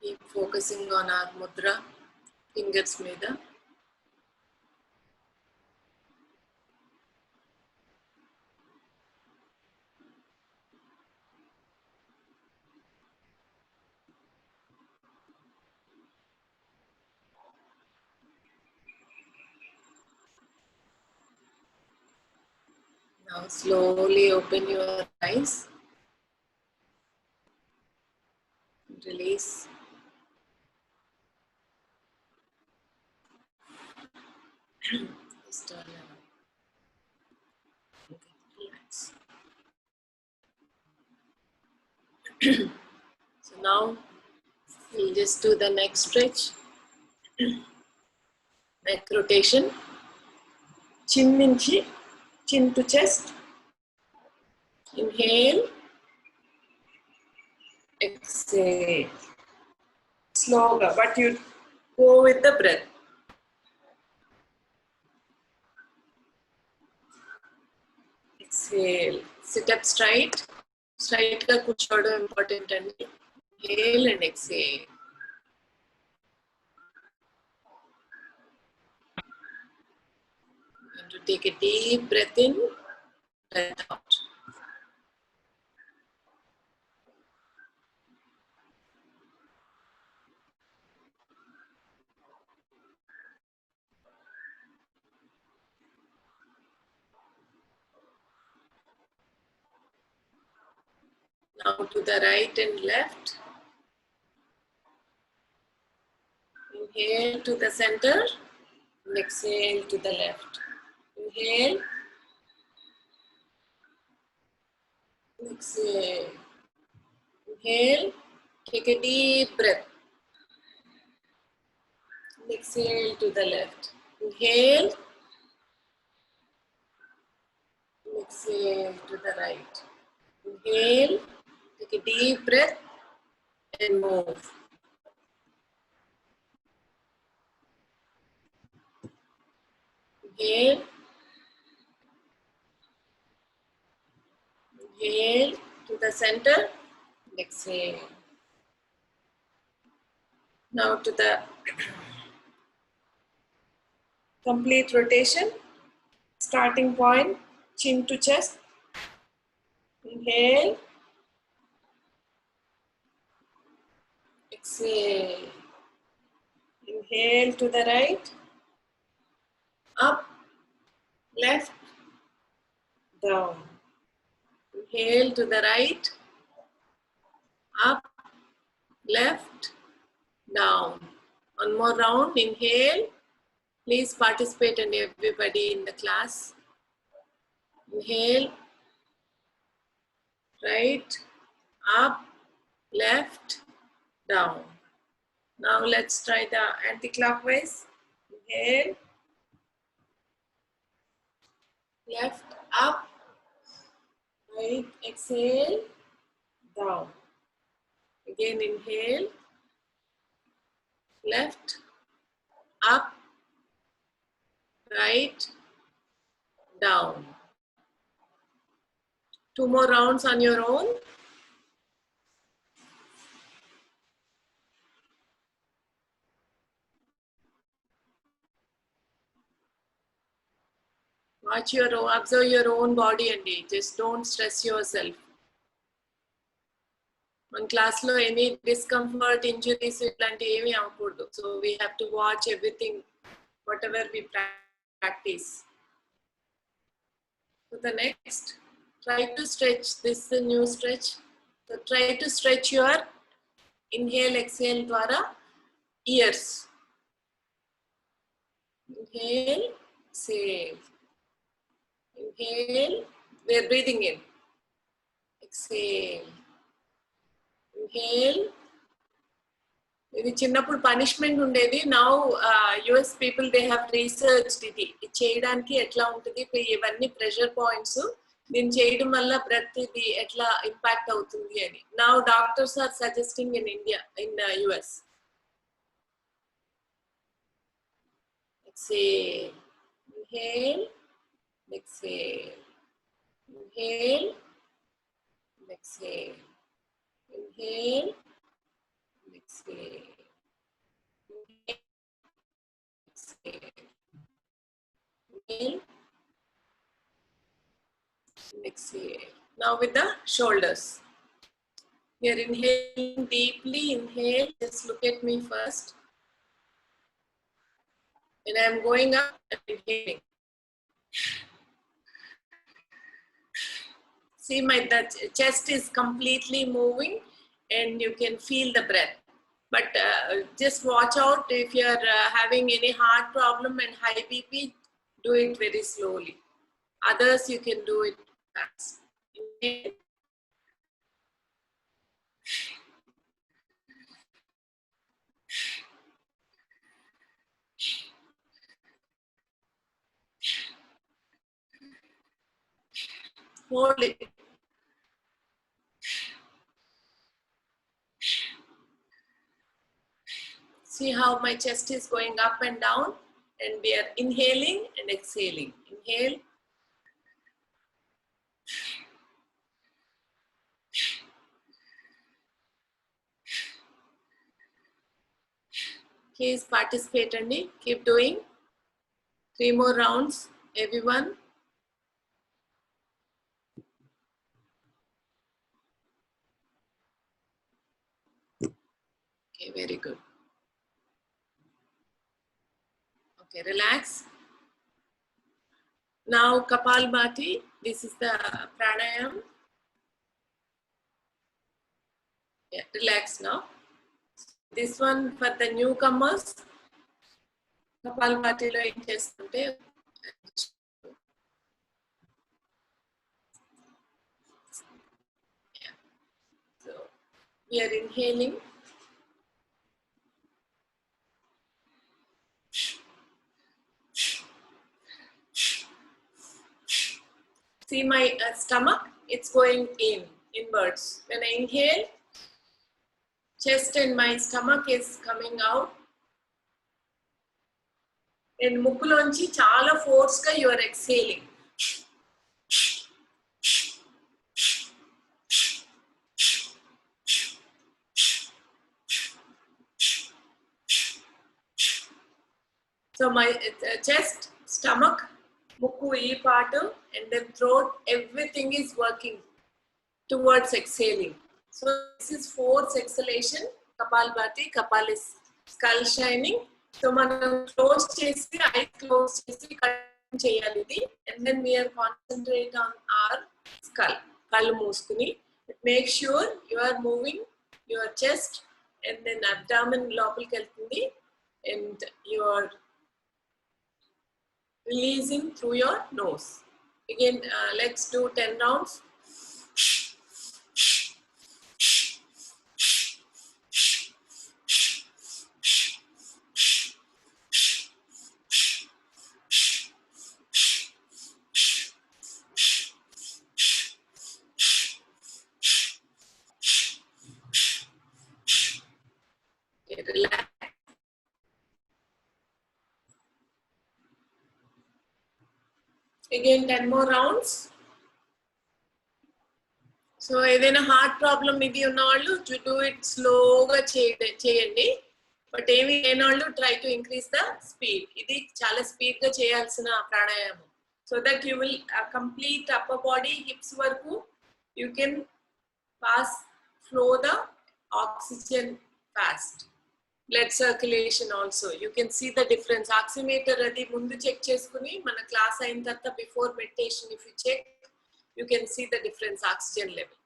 Keep focusing on our mudra, fingers meeda. Now slowly open your eyes. Release. Just turn around. Okay, relax. So now we'll just do the neck stretch. Neck rotation. Chin nunchi, chin to chest. Inhale. Exhale. Slower, but you go with the breath. Exhale. Sit up straight. Straight ka kuchodo important and inhale and exhale. And to take a deep breath in, breath out. Now to the right and left. Inhale to the center and exhale to the left. Inhale. Exhale. Inhale. Take a deep breath. Exhale to the left. Inhale. Exhale to the right. Inhale. Take a deep breath and move. Inhale. Inhale to the center. Exhale. Now to the complete rotation. Starting point, chin to chest. Inhale. Exhale. Inhale to the right. Up, left, down. Inhale to the right. Up, left, down. One more round. Inhale. Please participate and everybody in the class. Inhale. Right, up, left, down. Now let's try the anti-clockwise. Inhale. Left, up. Right, exhale, down. Again, inhale. Left, up, right, down. 2 more rounds on your own. Watch your own, observe your own body and just don't stress yourself. One class lo any discomfort, injuries, so we have to watch everything, whatever we practice. So the next, try to stretch. This is a new stretch. So try to stretch your inhale, exhale dwara ears. Inhale, exhale. Inhale, we are breathing in. Exhale. Inhale. ఇది చిన్నప్పుడు punishment ఉండేది. Now US people they have researched ఇది చేయడానికి ఎట్లా ఉంటుంది, ఇవన్నీ pressure points దీన్ని చేయడం వల్ల ప్రతిది ఎట్లా ఇంపాక్ట్ అవుతుంది అని. Now doctors are suggesting in India, in US. Exhale. Inhale. Exhale. Inhale. Exhale. Inhale. Inhale. Exhale. Now with the shoulders. We are inhaling deeply. Inhale. Just look at me first. When I am going up, I am inhaling. See, the chest is completely moving and you can feel the breath. But just watch out if you are having any heart problem and high BP, do it very slowly. Others, you can do it fast. Inhale. Hold it. See how my chest is going up and down, and we are inhaling and exhaling. Inhale. Please participate and keep doing. 3 more rounds, everyone. Okay, very good. Okay, relax. Now Kapalbhati, this is the pranayam. Yeah, relax now. This one for the newcomers. Kapalbhati lo em chestunte. Yeah. So we are inhaling. See my stomach, it's going inwards. When I inhale, chest and my stomach is coming out. And mukkulonchi chala force ga you are exhaling. So my chest, stomach, mukku ee part, and then throat, everything is working towards exhaling. So this is force exhalation. Kapalbhati, Kapal is skull shining. So manam close chesi, eyes close chesi, cheyalidi, and then we are concentrate on our skull. Kallu mooskuni. Make sure you are moving your chest and then abdomen lopaliki veltundi, and you are releasing through your nose. Again, let's do 10 rounds. Okay, relax. Again, 10 more rounds. So, ఏదైనా heart problem ఇది ఉన్న వాళ్ళు to do it స్లోగా చేయండి. But ఏమి లేని వాళ్ళు try to increase the speed. ఇది చాలా స్పీడ్ గా చేయాల్సిన ప్రాణాయామం. So that you will complete upper body hips వరకు you can pass flow the oxygen fast. Blood circulation also. You can see the difference. Oximeter adi mundu check cheskuni mana class ayin tarvata before meditation if you check, you can see the difference oxygen level.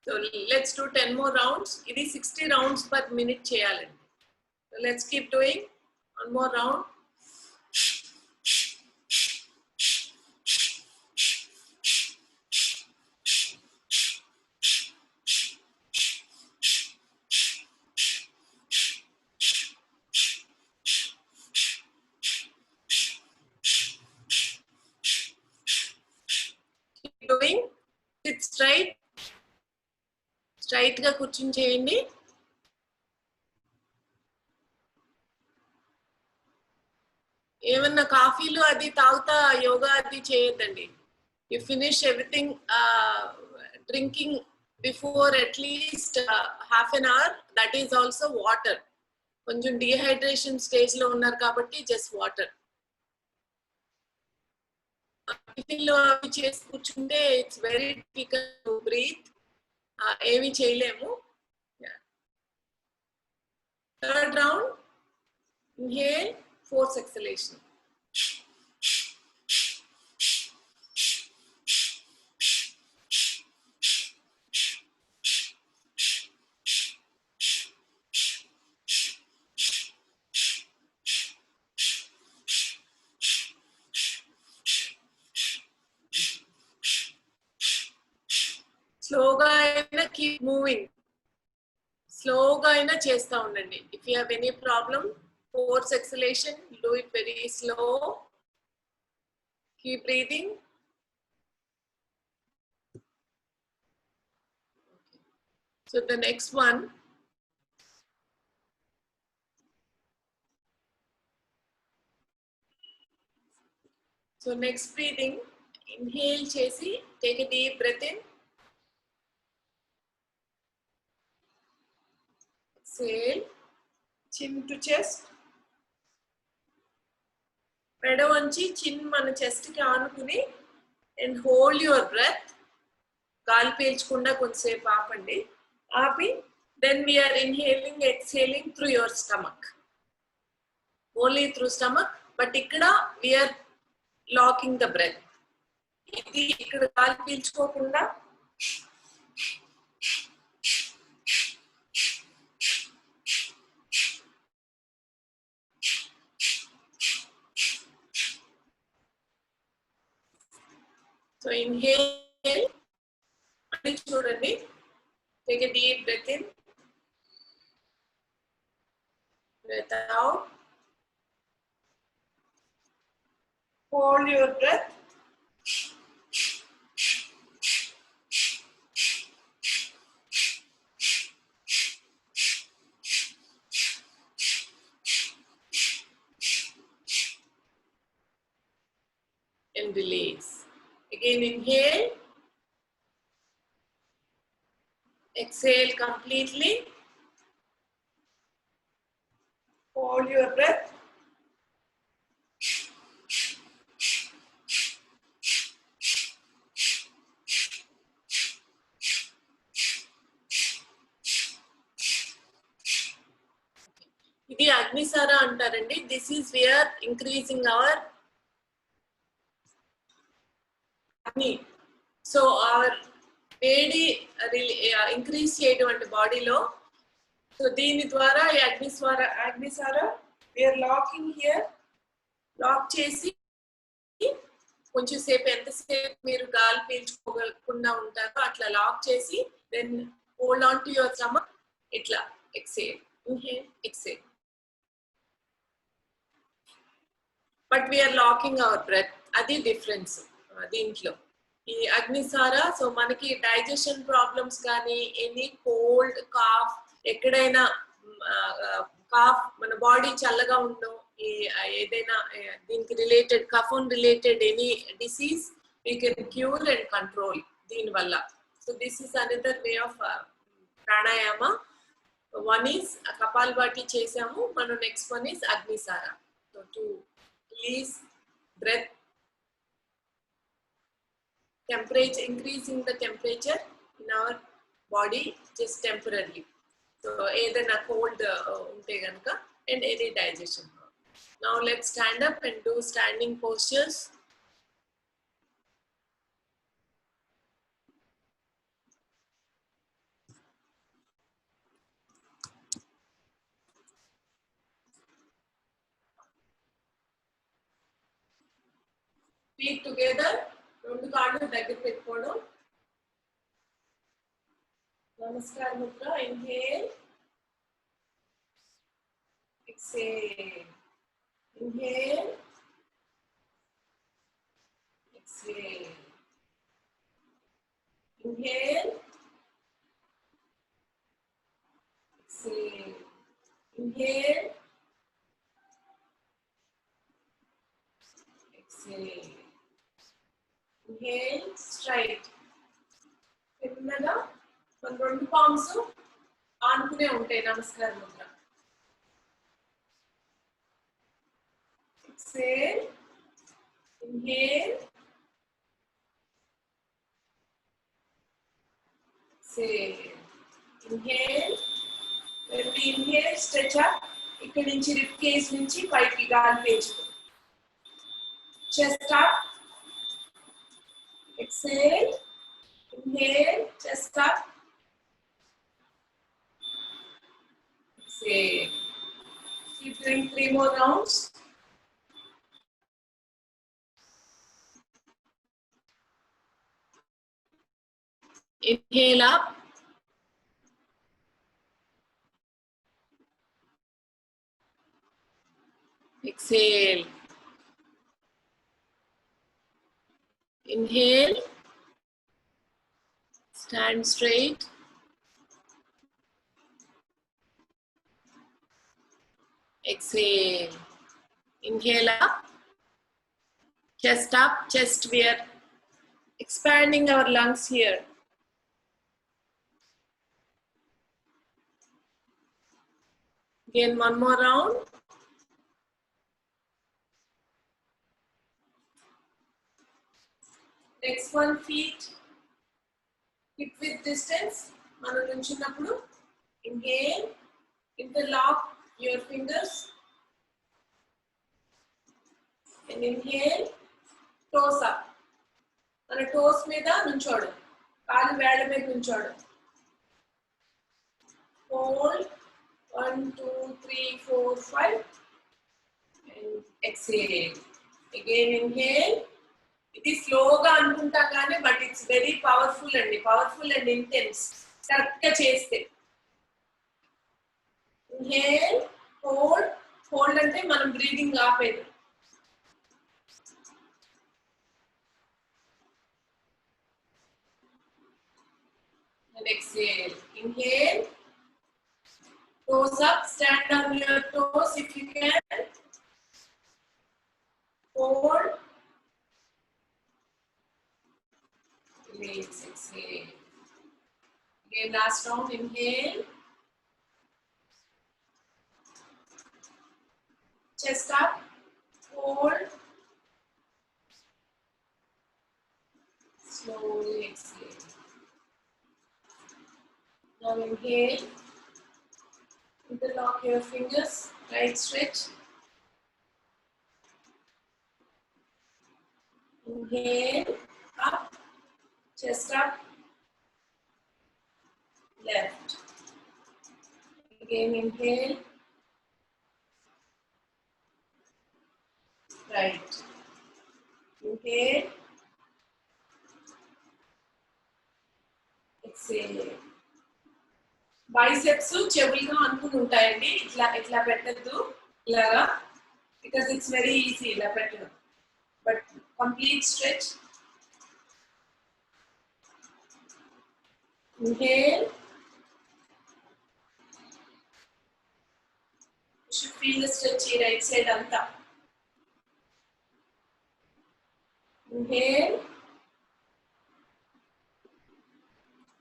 So let's do 10 more rounds. Idi 60 rounds per minute cheyalandi. So let's keep doing one more round. Doing sit straight గా కూర్చుని చేయండి. ఏమన్నా కాఫీలు అది తాగుతా యోగా అది చేయొద్దండి. You finish everything drinking before at least half an hour. That is also water. కొంచెం dehydration stage లో ఉన్నారు కాబట్టి just water. టిఫిన్లో అవి చేసి కూర్చుంటే it's very difficult to breathe. ఏమి చేయలేము. Third round, inhale, force exhalation. Slowగా అయినా keep moving. Slowగా అయినా చేస్తూ ఉండండి. If you have any problem, force exhalation, do it very slow. Keep breathing. So the next one, so next breathing, inhale chesi, take a deep breath in. Exhale, chin to chest. మెడ వంచి చిన్ మన chest కి ఆనుకుని and hold your breath. గాలి పీల్చకుండా కొంచెంసేపు ఆపండి. ఆపి then we are inhaling, exhaling through your stomach. Only through stomach, but ఇక్కడ we are locking the breath. ఇది ఇక్కడ గాలి పీల్చుకోకుండా so inhale and చూడండి. Take a deep breath in, breath out, hold your breath. And release. Again, inhale, exhale completely, hold your breath, ఇది అగ్నిసార అంటారండి. This is where increasing our agni. So our వేడి increase చేయడం అంటే బాడీలో. So దీని ద్వారా ఈ Agnisara we are locking here, lock చేసి కొంచెం సేపు ఎంతసేపు మీరు గాలి పీల్చుకోకుండా ఉంటారో అట్లా లాక్ చేసి then hold on to your stomach. ఇట్లా exhale, inhale, exhale. But we're locking our breath. అది డిఫరెన్స్ దీంట్లో ఈ అగ్నిసార. సో మనకి డైజెషన్ ప్రాబ్లమ్స్ కానీ ఎనీ కోల్డ్ కాఫ్, ఎక్కడైనా కాఫ్, మన బాడీ చల్లగా ఉండడం, ఏదైనా దీనికి రిలేటెడ్ కఫన్ related any disease we can cure and control దీనివల్ల. So this is another way of pranayama. One is కపాలభాతి చేసాము మనం, next one is agnisara. So to release breath, temperature, increasing the temperature in our body just temporarily. So ఏదైనా cold ఉంటే గనుక and any digestion. Now let's stand up and do standing postures. Feet together, రెండు కాళ్ళు దగ్గర పెట్టుకోవడం. నమస్కార Mudra. Inhale, exhale, inhale, exhale, inhale, exhale, inhale, exhale, inhale, straight. చిన్నగా మన రెండు palms ఆనుకునే ఉంటాయి నమస్కార Mudra. Exhale, inhale, exhale, inhale. When we inhale, stretch up. ఇక్కడ నుంచి rib cage నుంచి పైకి గాలి పీల్చుకో. Chest up. Exhale, inhale, chest up. Exhale. Keep doing 3 more rounds. Inhale up. Exhale. Inhale. Stand straight. Exhale. Inhale up. Chest up, chest. We are expanding our lungs here. Again, one more round. Next one, feet hip width distance. Manu nunchunnappudu inhale, interlock your fingers and inhale, toes up. Mana toes meeda nunchodu, kaalu vela meeda nunchodu. Hold 1 2 3 4 5 and exhale. Again inhale. ఇది స్లోగా అనుకుంటా కానీ but it's very powerful అండి, powerful and intense correct గా చేస్తే. Inhale, hold. Hold అంటే మనం breathing ఆపేది. And exhale. Inhale, toes up, stand on your toes if you can. Hold. Release, exhale. Again, last round, inhale. Chest up, hold. Slowly exhale. Now inhale. Interlock your fingers, right stretch. Inhale, up. Chest up, left. Again, inhale, right. Inhale, exhale. Biceps చెవులుగా అనుకుని ఉంటాయండి. ఇట్లా ఇట్లా పెట్టద్దు ఇలాగా, because it's very easy ఇలా పెట్టడం. But complete stretch. Inhale. You should feel the stretch right side anta. Inhale.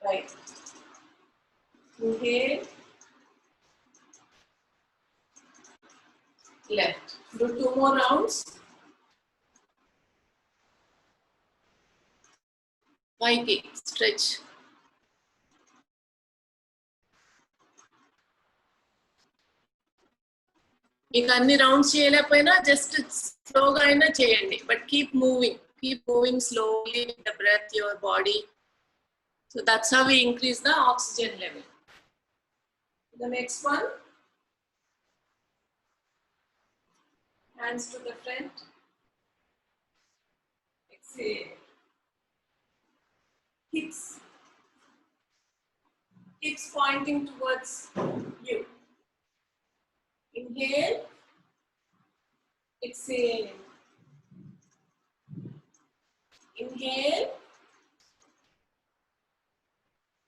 Right. Inhale. Left. Do 2 more rounds. Paiకి stretch. మీకు అన్ని రౌండ్స్ చేయలేకపోయినా జస్ట్ స్లోగా అయినా చేయండి, but keep moving slowly with the breath, your body. So that's how we increase the oxygen level. The next one, hands to the front. Exhale. Hips pointing towards you. Inhale, exhale. Inhale,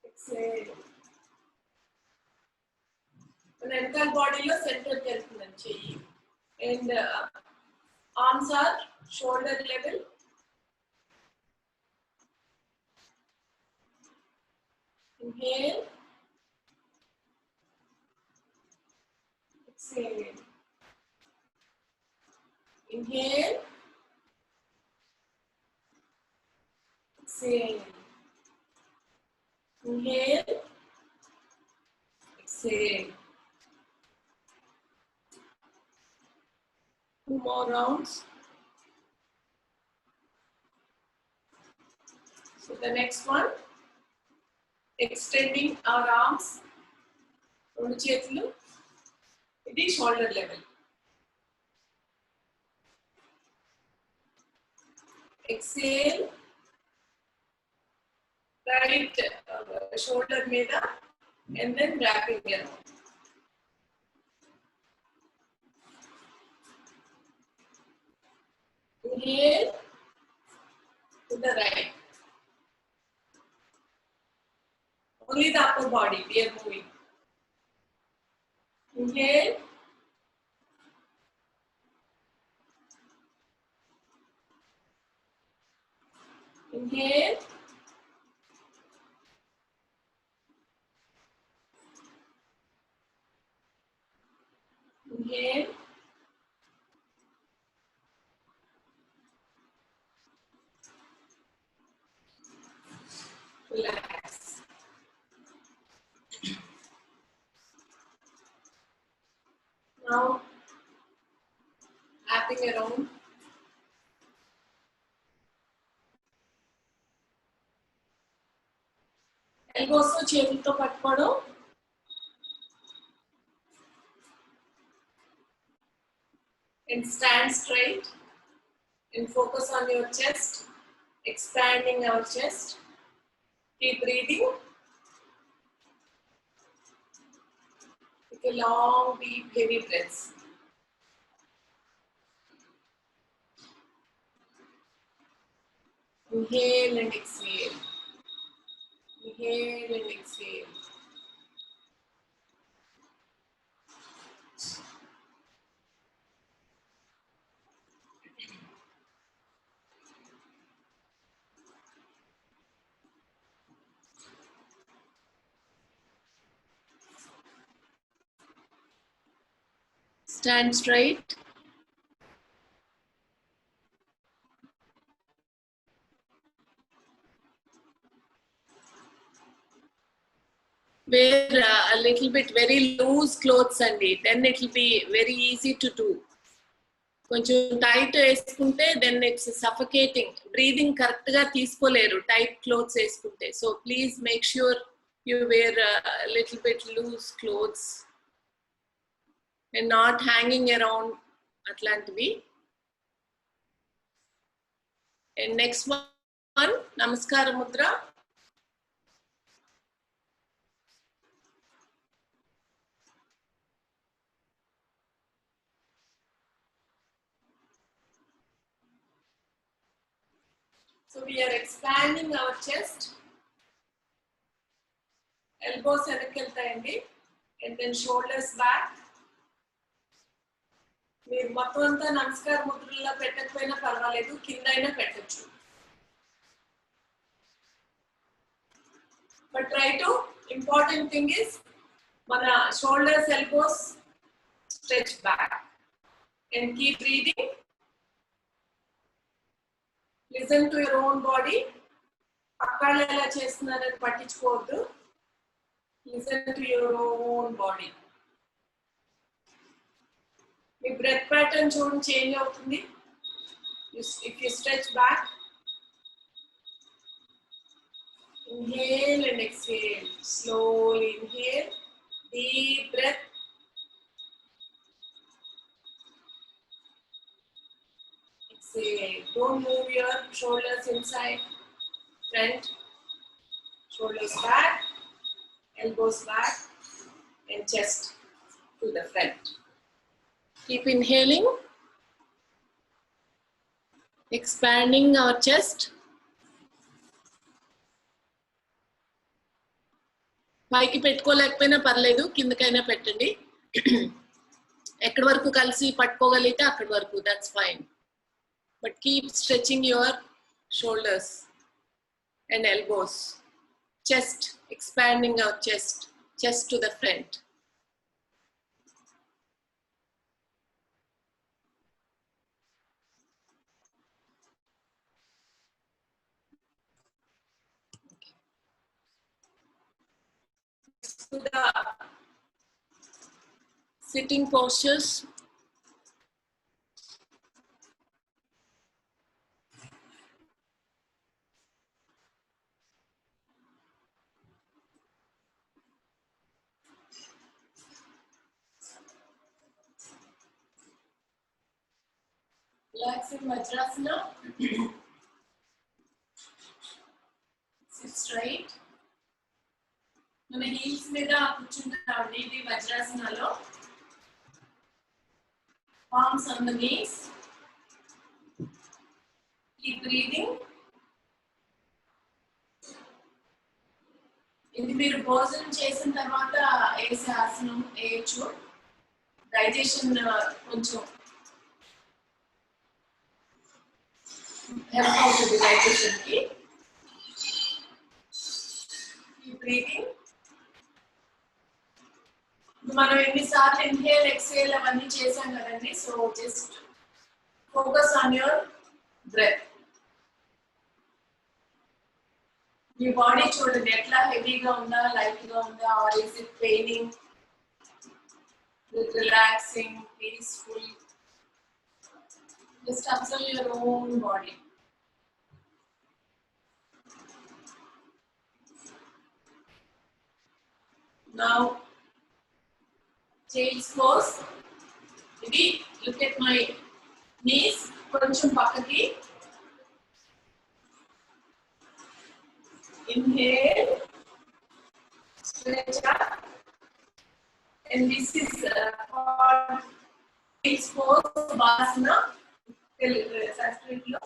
exhale. మన entire బాడీలో సెంటర్కి వెళ్తుందని చెయ్యి. And arms are shoulder level. Inhale. Exhale. Inhale. Exhale. Inhale. Exhale. 2 more rounds. So the next one, extending our arms. రెండు చేతులు. ఇది shoulder level. Exhale. Right shoulder మీద and then wrapping around. Inhale to the right. Only the upper body we are moving. Inhale. Inhale. Inhale. Relax. Now, wrapping around. Elbows చేతులతో పట్టుకోవడం. And stand straight and focus on your chest, expanding our chest. Keep breathing. Take a long, deep, heavy breaths. Inhale and exhale. Inhale and exhale. Stand straight. Wear a little bit very loose clothes and then it will be very easy to do. కొంచెం tight వేసుకుంటే then it's suffocating. Breathing correct గా తీసుకోలేరు tight clothes వేసుకుంటే. So please make sure you wear a little bit loose clothes and not hanging around atlantivi. And next one, Namaskara Mudra. So we are expanding our chest. Elbows వెనకెళ్తాయండి. And then shoulders back. మీరు మొత్తం అంతా నమస్కార ముద్రలో పెట్టకపోయినా పర్వాలేదు, కింద అయినా పెట్టచ్చు. But try to, important thing is, మన shoulders, elbows stretch back. And keep breathing. Listen to your own body. పక్కాళ్ళు ఎలా చేస్తున్నారని పట్టించుకోవద్దు. Listen to your own body. మీ బ్రెత్ ప్యాటర్న్ చూడండి చేంజ్ అవుతుంది. If you stretch back, inhale and exhale. Slowly inhale, deep breath. Exhale. Don't move your shoulders inside, front, shoulders back, elbows back, and chest to the front. Keep inhaling, expanding our chest. పైకి పెట్టుకోలేకపోయినా పర్లేదు, కిందకైనా పెట్టండి. ఎక్కడి వరకు కలిసి పట్టుకోగలిగితే అక్కడి వరకు, that's fine. But keep stretching your shoulders and elbows. chest, expanding our chest to the front. To the sitting postures. Relaxing Vajrasana. Sit straight. మన heels మీద కూర్చుంటామండి ఇది వజ్రాసనలో. Palms on the knees. Keep breathing. ఇది మీరు భోజనం చేసిన తర్వాత వేసే ఆసనం వేయచ్చు. డైజెషన్ కొంచెం హెల్ప్ అవుతుంది డైజెషన్ కి. Keep breathing. మనం ఎన్నిసార్లు ఇన్హేల్ ఎక్స్హేల్ అవన్నీ చేసాం కదండి. So just focus on your breath. మీ బాడీ చూడండి ఎట్లా హెవీగా ఉందా, లైట్ గా ఉందా, or is it paining, relaxing, peaceful. Just observe your own body. Now child's pose. ఇది look at my knees కొంచెం పక్కకి. Inhale, stretch up, and this is called child's pose, Balasana, Sanskrit lo.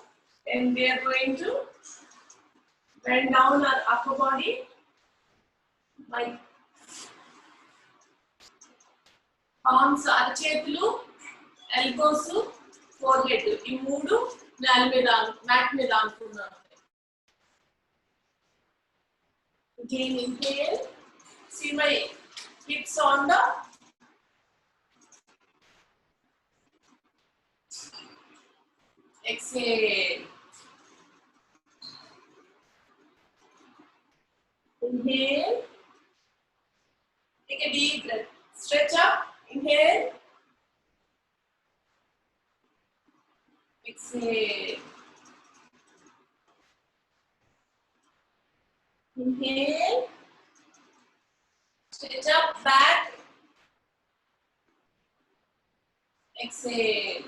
And we are going to bend down our upper body by palms, అరచేతులు, elbows, forehead ఈ మూడు నేల మీద mat మీద అనుకున్నాను. Again inhale. See my hips on the exhale. Inhale. Take a deep breath. Stretch up. Inhale. Exhale. Inhale. Stretch up, back. Exhale.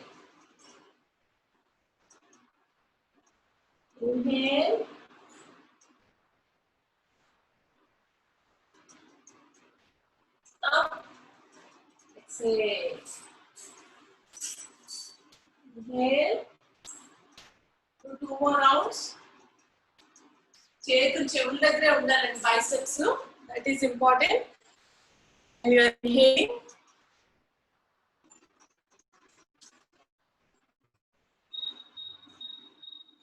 Inhale. Up. Exhale. Inhale. Do 2 more rounds. చేతులు చెవుల దగ్గరే ఉండాలండి, biceps. That is important. You are inhaling.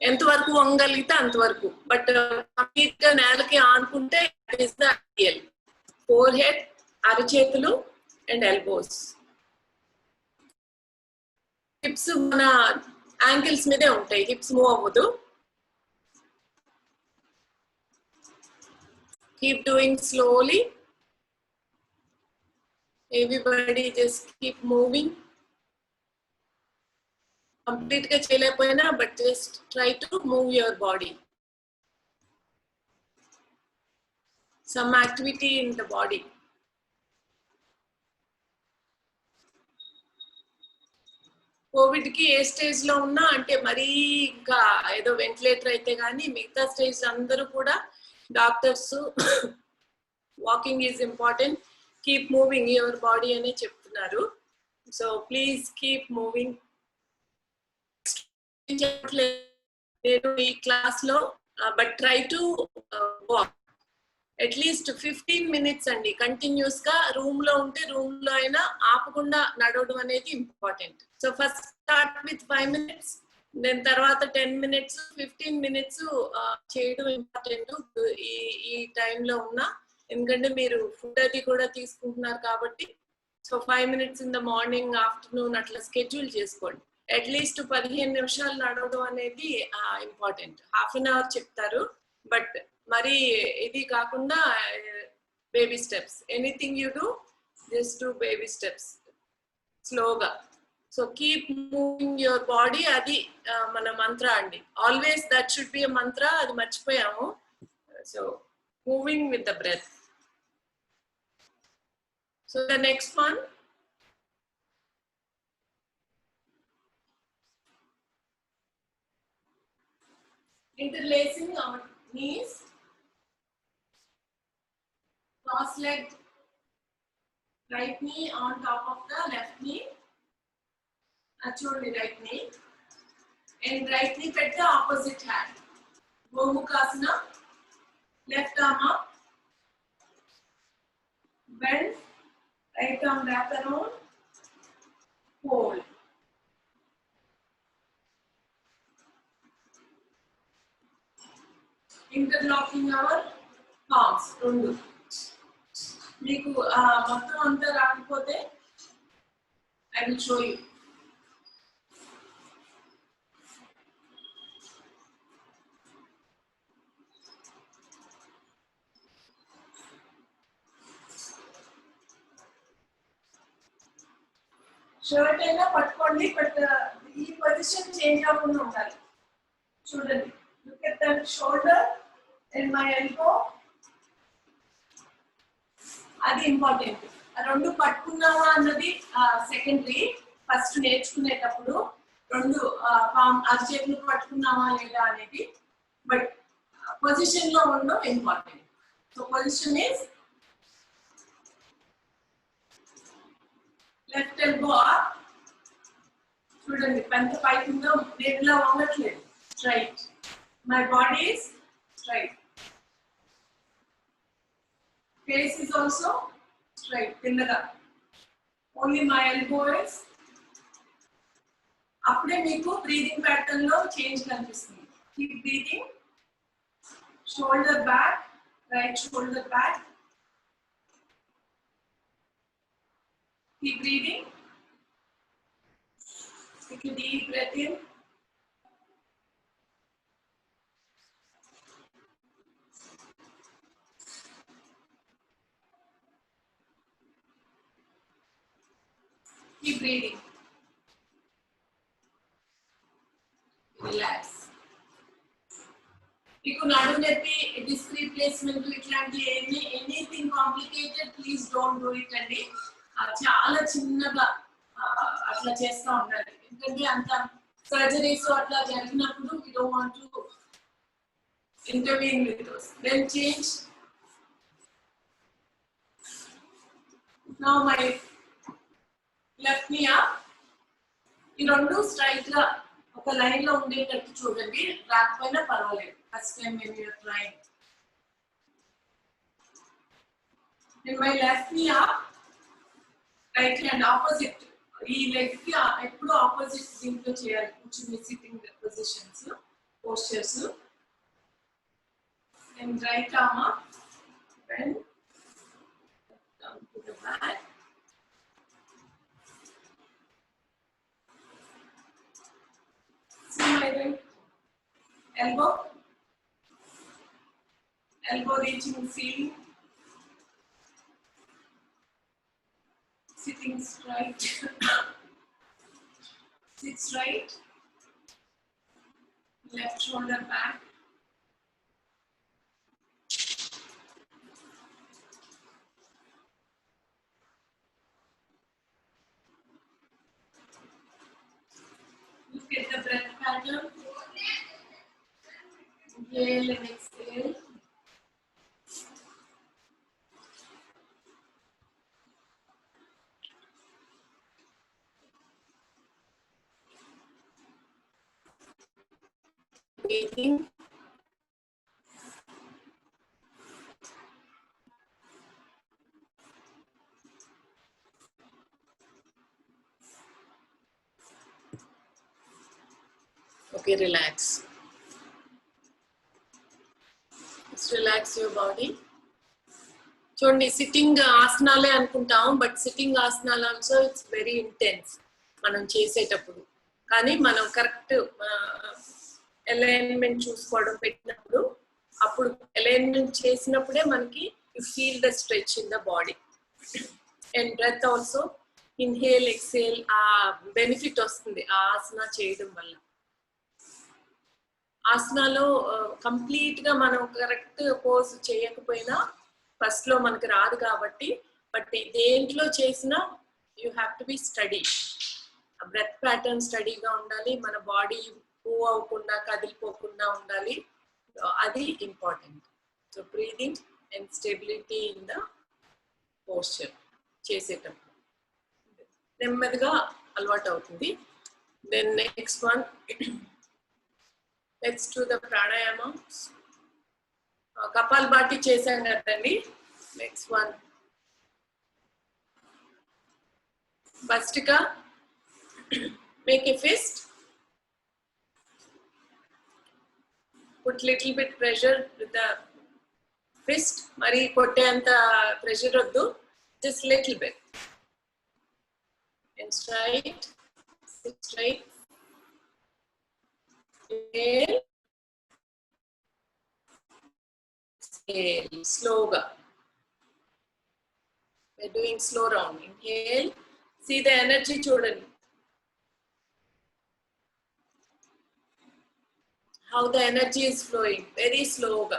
ఎంతవరకు వంగలిగితే అంతవరకు, but complete గా నేలకి ఆనుకుంటే it is the ideal. Forehead, అరచేతులు అండ్ ఎల్బోస్. హిప్స్ మన యాంకిల్స్ మీదే ఉంటాయి, హిప్స్ మూవ్ అవ్వదు. Keep doing slowly. Everybody just keep moving. Complete ga cheyalepoyina, but just try to move your body. Some activity in the body. Covid కి ఏ stage లో ఉన్నా, అంటే మరీ ఇంకా ఏదో వెంటిలేటర్ అయితే కానీ మిగతా స్టేజ్ అందరూ కూడా doctors walking is important, keep moving your body అని చెప్తున్నారు. So please keep moving. నేను ఈ క్లాస్ లో but try to walk at least 15 minutes అండి, కంటిన్యూస్ గా. రూమ్ లో ఉంటే రూమ్ లో అయినా ఆపకుండా నడవడం అనేది important. So first start with 5 minutes, then తర్వాత 10 మినిట్స్ 15 మినిట్స్ చేయడం ఇంపార్టెంట్ ఈ టైంలో ఉన్న, ఎందుకంటే మీరు ఫుడ్ అది కూడా తీసుకుంటున్నారు కాబట్టి. So 5 minutes in the morning afternoon అట్లా స్కెడ్యూల్ చేసుకోండి. అట్లీస్ట్ 15 నిమిషాలు నడవడం అనేది ఇంపార్టెంట్. హాఫ్ అన్ అవర్ చెప్తారు, బట్ మరి ఇది కాకుండా baby steps, anything you do just do baby steps స్లోగా. So keep moving your body, అది మన మంత్ర అండి. Always that should be a mantra, అది మర్చిపోయాము. So moving with the breath. So the next one, interlacing our knees, cross leg, right knee on top of the left knee, actually right knee, and right knee at the opposite hand. Gomukhasana, left arm up, bend, right arm wrap around, hold. Interlocking our palms. రెండు మీకు మొత్తం అంతా రాకపోతే I will show you. Shirt అయినా పట్టుకోండి, but ఈ position change అవ్వకుండా ఉండాలి. చూడండి, look at the shoulder and my elbow. అది ఇంపార్టెంట్. రెండు పట్టుకున్నావా అన్నది సెకండరీ. ఫస్ట్ నేర్చుకునేటప్పుడు రెండు అరచేతులు పట్టుకున్నావా లేదా అనేది, బట్ పొజిషన్ లో ఉండడం important. So position is left elbow up. చూడండి పెంత పైకి ఉందో, నేను ఇలా వంగట్లేదు, straight. My body is straight. Face is also straight, తిన్నగా. Only my elbow is. అప్పుడే మీకు బ్రీదింగ్ ప్యాటర్న్ లో చేంజ్ కనిపిస్తుంది. Keep breathing. Shoulder back, right shoulder back. Keep breathing. Take a deep breath in. Keep breathing. Relax. మీకు నడుము నొప్పి, disc replacement ఇట్లాంటి anything complicated, please don't do it అండి. చాలా చిన్నగా అట్లా చేస్తూ ఉండాలి, ఎందుకంటే అంత సర్జరీస్ అట్లా జరిగినప్పుడు we don't want to intervene with those. Then change. Now my left knee up. ఈ రెండు స్ట్రైట్ గా ఒక లైన్ లో ఉండేటట్టు చూడండి, రాకపోయినా పర్వాలేదు. First time when you are trying. Then my left knee up, right hand opposite. ఈ లెగ్ కి ఎప్పుడు ఆపోజిట్ దీంట్లో చేయాలి. కూర్చుని sitting positions, postures. And right arm up, bend down to the back. See my right elbow, elbow reaching the ceiling, sitting straight. Sit straight, left shoulder back. Look at the breath pattern. Inhale and exhale. Breathing. Okay, relax. Just relax your body. చూడండి sitting ఆసనాలే అనుకుంటాం but sitting ఆసనాలు also it's very intense మనం చేసేటప్పుడు కానీ మనం correct alignment చూసుకోవడం పెట్టినప్పుడు అప్పుడు అలైన్మెంట్ చేసినప్పుడే మనకి you feel the stretch in the body and breath also inhale exhale ఆ బెనిఫిట్ వస్తుంది ఆ ఆసన చేయడం వల్ల ఆసనాలో కంప్లీట్ గా మనం కరెక్ట్ పోజ్ చేయకపోయినా ఫస్ట్ లో మనకి రాదు కాబట్టి బట్ దేంట్లో చేసినా you have to be steady breath pattern స్టడీగా ఉండాలి మన బాడీ మూవ్ అవ్వకుండా కదిలిపోకుండా ఉండాలి అది important so breathing and stability in the posture చేసేటప్పుడు నెమ్మదిగా అలవాటు అవుతుంది then next one let's do the pranayama kapalbhati చేశాం కదండి next one bhastrika make a fist, put little bit pressure with the fist, mari kotte anta pressure oddu, just little bit and straight, sit straight, inhale, exhale, sloga, we're doing slow round, inhale, see the energy chudandi. How the energy is flowing, very slow.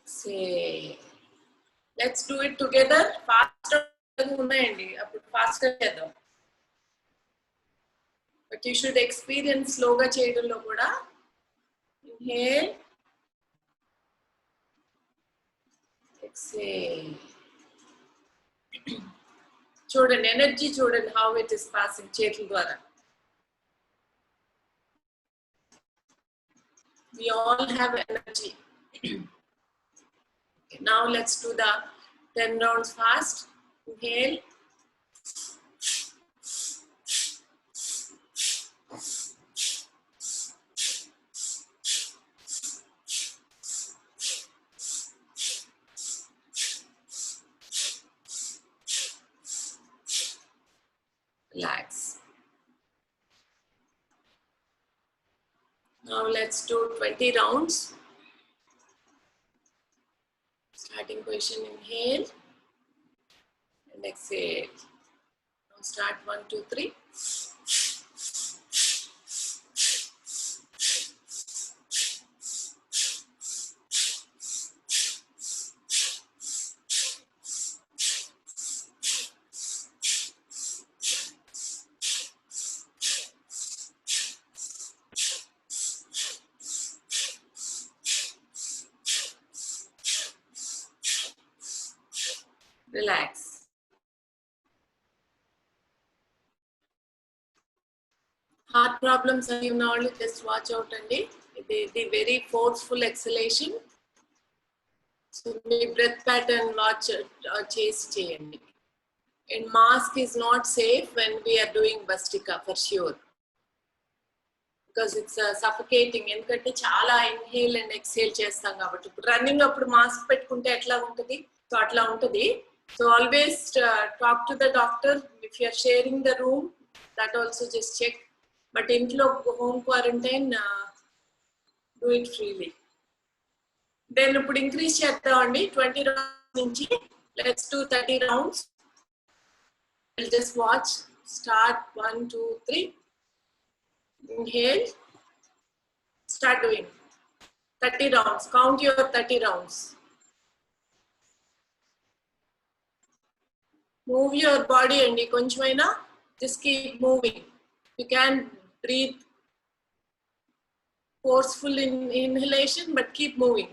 Say, let's do it together. Faster, faster. But you should experience sloga cheyadamlo kuda. Inhale, exhale. Chudandi energy, chudandi how it is passing chetul dwara. We all have energy. Okay, now let's do the 10 rounds fast. Inhale. Relax. Now let's do 20 rounds. Starting position, inhale and exhale. Now start 1, 2, 3. Relax. Heart problems are you now just watch out and the very forceful exhalation. So my breath pattern watch chase cheyandi. And mask is not safe when we are doing Bhastrika for sure. Because it's suffocating. ఎందుకంటే చాలా inhale and exhale చేస్తాం కాబట్టి ఇప్పుడు running అప్పుడు mask పెట్టుకుంటే ఎట్లా ఉంటుంది so అట్లా ఉంటుంది so always talk to the doctor if you are sharing the room that also just check but ఇంట్లో home quarantine do it freely then ఇప్పుడు ఇంక్రీజ్ చేద్దామండి 20 రౌండ్స్ నుంచి let's do 30 rounds will just watch start 1 2 3 inhale, start doing 30 rounds, count your 30 rounds. Move your body and konchamaina just keep moving. You can breathe forceful inhalation but keep moving.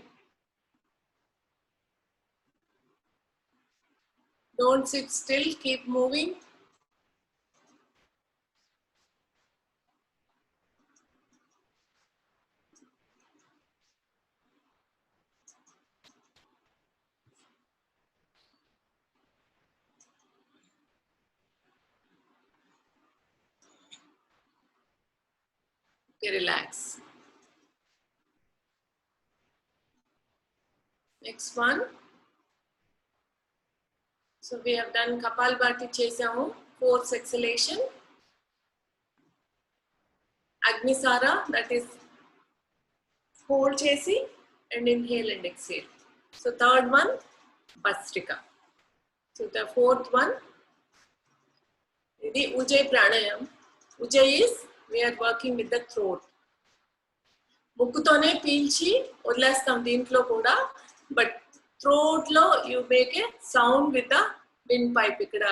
Don't sit still, keep moving. Okay, relax. Next one. So we have done Kapalbhati chesamu, force exhalation. Agnisara, that is hold chesi and inhale and exhale. So third one, Bhastrika. So the fourth one, the Ujjayi pranayam. Ujjayi is we are working with the throat. ముక్కుతోనే పీల్చి వదిలేస్తాం దీంట్లో కూడా, but throat లో you make a sound with the win pipe. ఇక్కడ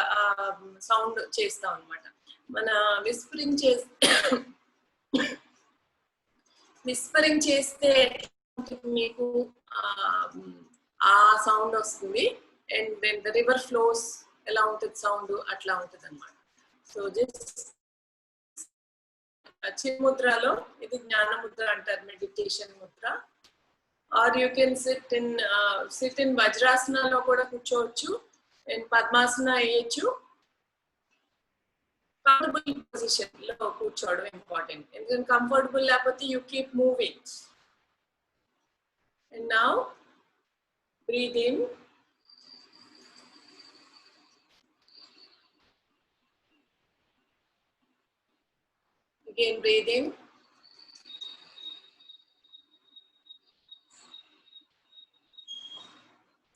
sound చేస్తాం అనమాట. మన whispering చేస్తే మీకు ఆ సౌండ్ వస్తుంది. And when the river flows ఎలా ఉంటుంది సౌండ్ అట్లా ఉంటుంది అనమాట. సో జస్ట్ చిన్ముద్రలో ఇది జ్ఞాన ముద్ర అంటారు, మెడిటేషన్ ముద్ర. Or you can sit in వజ్రాసనలో కూడా కూర్చోవచ్చు, అండ్ పద్మాసన వేయచ్చు. కంఫర్టబుల్ పొజిషన్ లో కూర్చోవడం ఇంపార్టెంట్, ఎందుకంటే కంఫర్టబుల్ లేకపోతే you keep moving. And now breathe in. Again breathe in.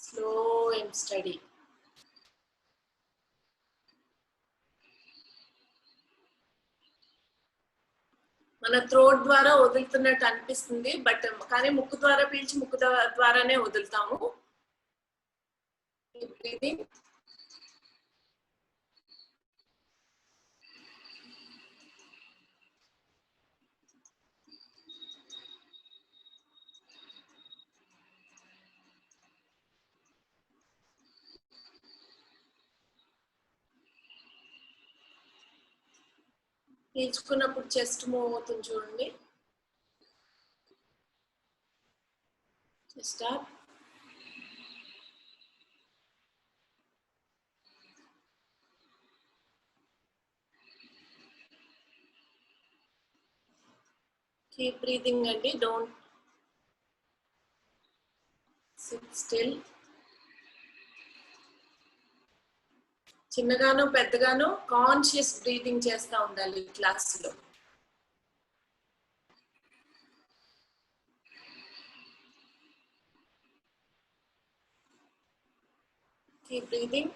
Slow and steady. మన థ్రోట్ ద్వారా వదులుతున్నట్టు అనిపిస్తుంది, బట్ కానీ ముక్కు ద్వారా పీల్చి ముక్కు ద్వారానే వదులుతాము. బ్రీతింగ్. పీల్చుకున్నప్పుడు చెస్ట్ మూవ్ అవుతుంది చూడండి. స్టాప్. కీప్ బ్రీతింగ్ అండి, డోంట్ సిట్ స్టిల్. చిన్నగానో పెద్దగానో కాన్షియస్ బ్రీతింగ్ చేస్తూ ఉండాలి క్లాస్లో. Keep breathing.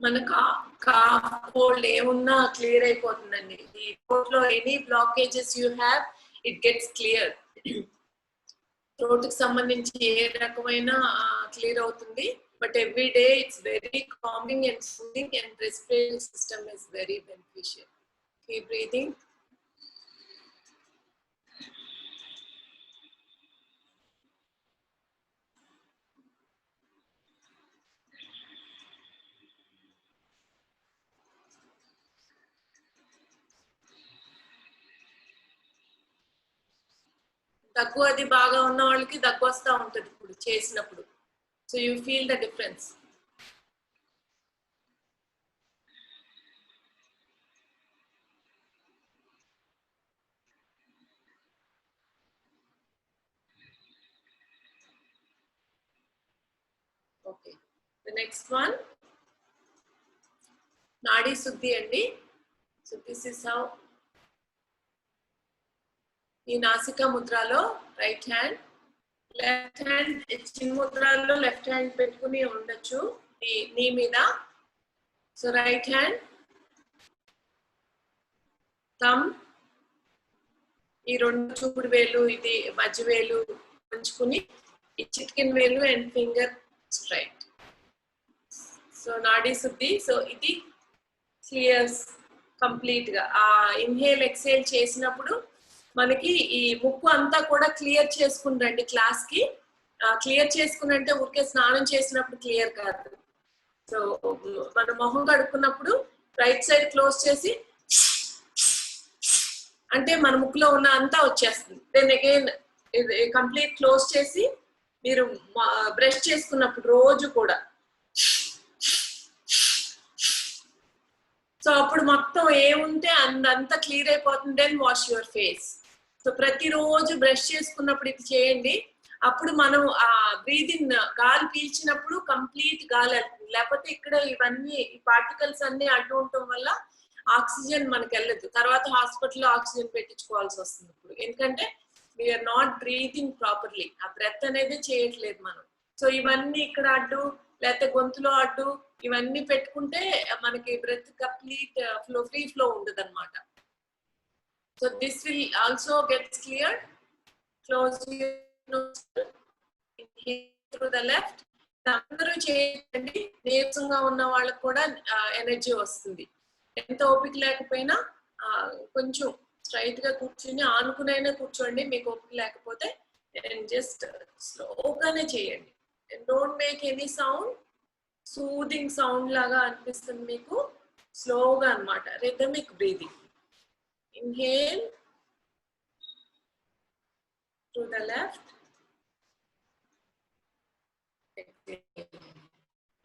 మన కాఫ్ కోల్డ్ ఏమున్నా క్లియర్ అయిపోతుందండి. ఈ థ్రోట్ లో any blockages you have, it gets clear. Throat కి సంబంధించి ఏ రకమైన క్లియర్ అవుతుంది. But every day it's very calming and soothing, and respiratory system is very beneficial. Keep breathing. దగ్గు అది బాగా ఉన్న వాళ్ళకి దగ్గు వస్తూ ఉంటుంది ఇప్పుడు చేసినప్పుడు. So you feel the difference. Okay, the next one nadi shuddhi అండి. So this is how. ఈ నాసికా ముద్రలో రైట్ హ్యాండ్, లెఫ్ట్ హ్యాండ్ చిన్ముద్రలో లెఫ్ట్ హ్యాండ్ పెట్టుకుని ఉండొచ్చు నీ మీద. సో రైట్ హ్యాండ్ థమ్, ఈ రెండు చూపుడు వేలు ఇది మధ్య వేలు ఉంచుకుని ఈ చిటికెన్ వేలు అండ్ ఫింగర్ స్ట్రైట్. సో నాడీ శుద్ధి. సో ఇది క్లియర్స్ కంప్లీట్ గా ఆ ఇన్హేల్ ఎక్సేల్ చేసినప్పుడు మనకి ఈ ముక్కు అంతా కూడా క్లియర్ చేసుకుని రండి క్లాస్ కి. క్లియర్ చేసుకుని అంటే ఊరికే స్నానం చేసినప్పుడు క్లియర్ కాదు. సో మన మొహం కడుక్కున్నప్పుడు రైట్ సైడ్ క్లోజ్ చేసి అంటే మన ముక్కులో ఉన్న అంతా వచ్చేస్తుంది. దెన్ అగైన్ కంప్లీట్ క్లోజ్ చేసి మీరు బ్రష్ చేసుకున్నప్పుడు రోజు కూడా సో అప్పుడు మొత్తం ఏముంటే అంతా క్లియర్ అయిపోతుంది. Then wash your face. So ప్రతిరోజు బ్రష్ చేసుకున్నప్పుడు ఇది చేయండి. అప్పుడు మనం ఆ బ్రీదింగ్ గాలి పీల్చినప్పుడు కంప్లీట్ గాలి వెళ్తుంది. లేకపోతే ఇక్కడ ఇవన్నీ ఈ పార్టికల్స్ అన్ని అడ్డు ఉండటం వల్ల ఆక్సిజన్ మనకి వెళ్ళదు. తర్వాత హాస్పిటల్లో ఆక్సిజన్ పెట్టించుకోవాల్సి వస్తుంది ఇప్పుడు. ఎందుకంటే వీఆర్ నాట్ బ్రీతింగ్ ప్రాపర్లీ. ఆ బ్రెత్ అనేది చేయట్లేదు మనం. సో ఇవన్నీ ఇక్కడ అడ్డు లేకపోతే గొంతులో అడ్డు ఇవన్నీ పెట్టుకుంటే మనకి breath complete flow free flow ఉండదు అనమాట. So this will also gets clear. Close through the left. అందరూ చేయండి. నీరసంగా ఉన్న వాళ్ళకి కూడా ఎనర్జీ వస్తుంది. ఎంత ఓపిక లేకపోయినా కొంచెం స్ట్రైట్ గా కూర్చుని ఆనుకునైనా కూర్చోండి మీకు ఓపిక లేకపోతే. జస్ట్ స్లోగానే చేయండి. Don't make any sound. Soothing sound లాగా అనిపిస్తుంది మీకు. స్లోగా అన్నమాట. Rhythmic breathing. Inhale to the left.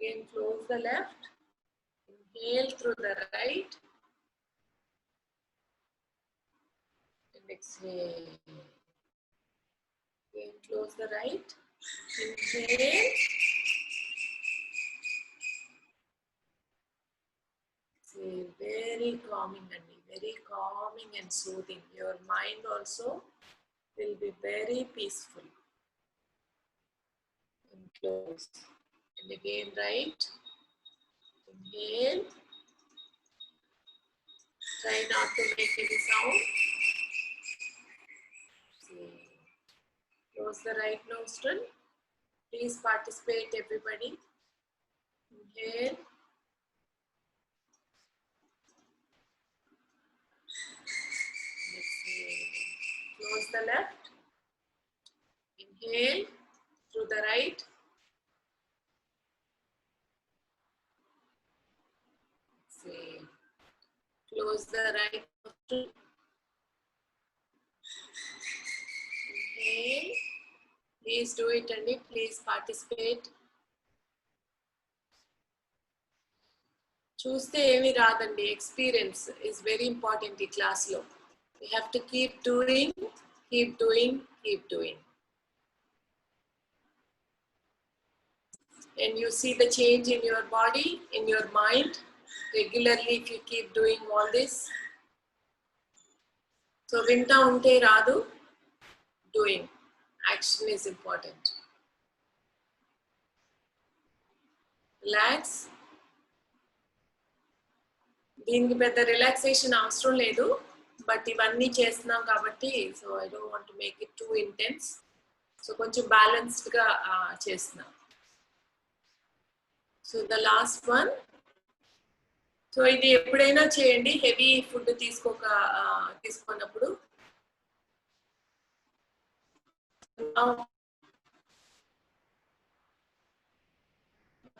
Again close the left. Inhale through the right. And exhale. Again close the right. Inhale. Exhale. Very calming and very calming and soothing. Your mind also will be very peaceful. And close. And again right. Inhale. Try not to make any sound. Close the right nostril. Please participate, everybody. Inhale. Exhale. Close the left. Inhale through the right. Exhale. Close the right nostril. Inhale. Please do it, and please participate. చూస్తే ఏమి రాదండి. Experience is very important ఈ class లో. You have to keep doing, keep doing, keep doing. And you see the change in your body, in your mind regularly if you keep doing all this. So vinta unte radu. Doing action is important. Relax. దీనికి పెద్ద relaxation అవసరం లేదు, but ఇవన్నీ చేస్తున్నాం కాబట్టి so I don't want to make it two intense. So కొంచెం balanced గా చేస్తున్నాం. So the last one. So ఇది ఎప్పుడైనా చేయండి, హెవీ ఫుడ్ తీసుకున్నప్పుడు.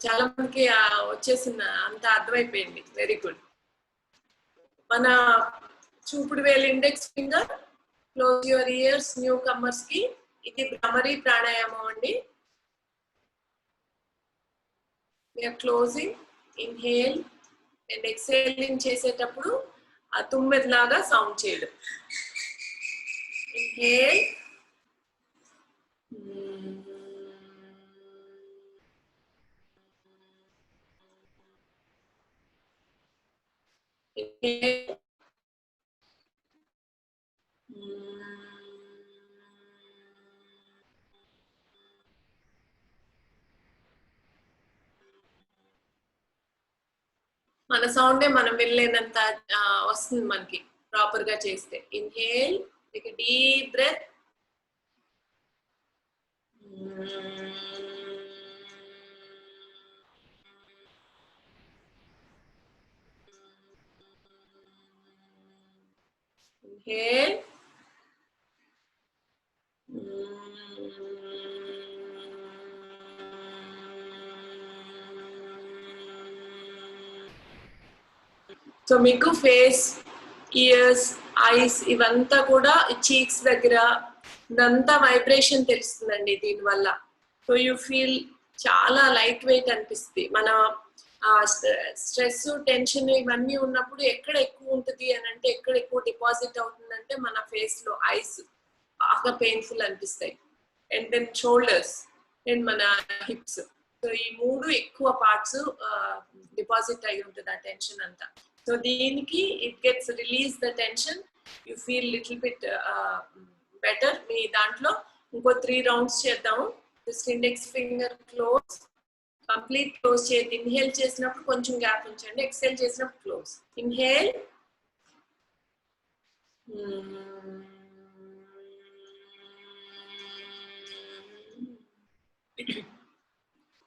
చాలా మందికి వచ్చేసిన అంత అర్థమైపోయింది. Very good. మన చూపుడు వేలు index finger, close your ears newcomers కి. ఇది భ్రమరీ ప్రాణాయామం అండి. We are closing. Inhale and exhaling చేసేటప్పుడు ఆ తుమ్మెదలాగా సౌండ్ చేయడం. ఇన్హేల్. Inhale. మన సౌండే మనం వెళ్ళేనంత వస్తుంది మనకి ప్రాపర్ గా చేస్తే. Inhale, take a deep breath. Inhale. So మీకు ఫేస్, ఇయర్స్, ఐస్ ఇవంతా కూడా చీక్స్ దగ్గర ఇదంతా వైబ్రేషన్ తెలుస్తుందండి దీనివల్ల. సో యూ ఫీల్ చాలా లైట్ వెయిట్ అనిపిస్తుంది. మన స్ట్రెస్, టెన్షన్ ఇవన్నీ ఉన్నప్పుడు ఎక్కడ ఎక్కువ ఉంటుంది అని అంటే, ఎక్కడ ఎక్కువ డిపాజిట్ అవుతుందంటే మన ఫేస్ లో ఐస్ బాగా పెయిన్ఫుల్ అనిపిస్తాయి. అండ్ దెన్ షోల్డర్స్ అండ్ మన హిప్స్. సో ఈ మూడు ఎక్కువ పార్ట్స్ డిపాజిట్ అయి ఉంటుంది ఆ టెన్షన్ అంతా. సో దీనికి it gets release the tension, you feel little bit better. మీ దాంట్లో ఇంకో 3 రౌండ్స్ చేద్దాము. Just index finger close, complete close చేయద్దు. ఇన్హేల్ చేసినప్పుడు కొంచెం గ్యాప్ ఉంచండి, ఎక్స్హేల్ చేసినప్పుడు close. Inhale,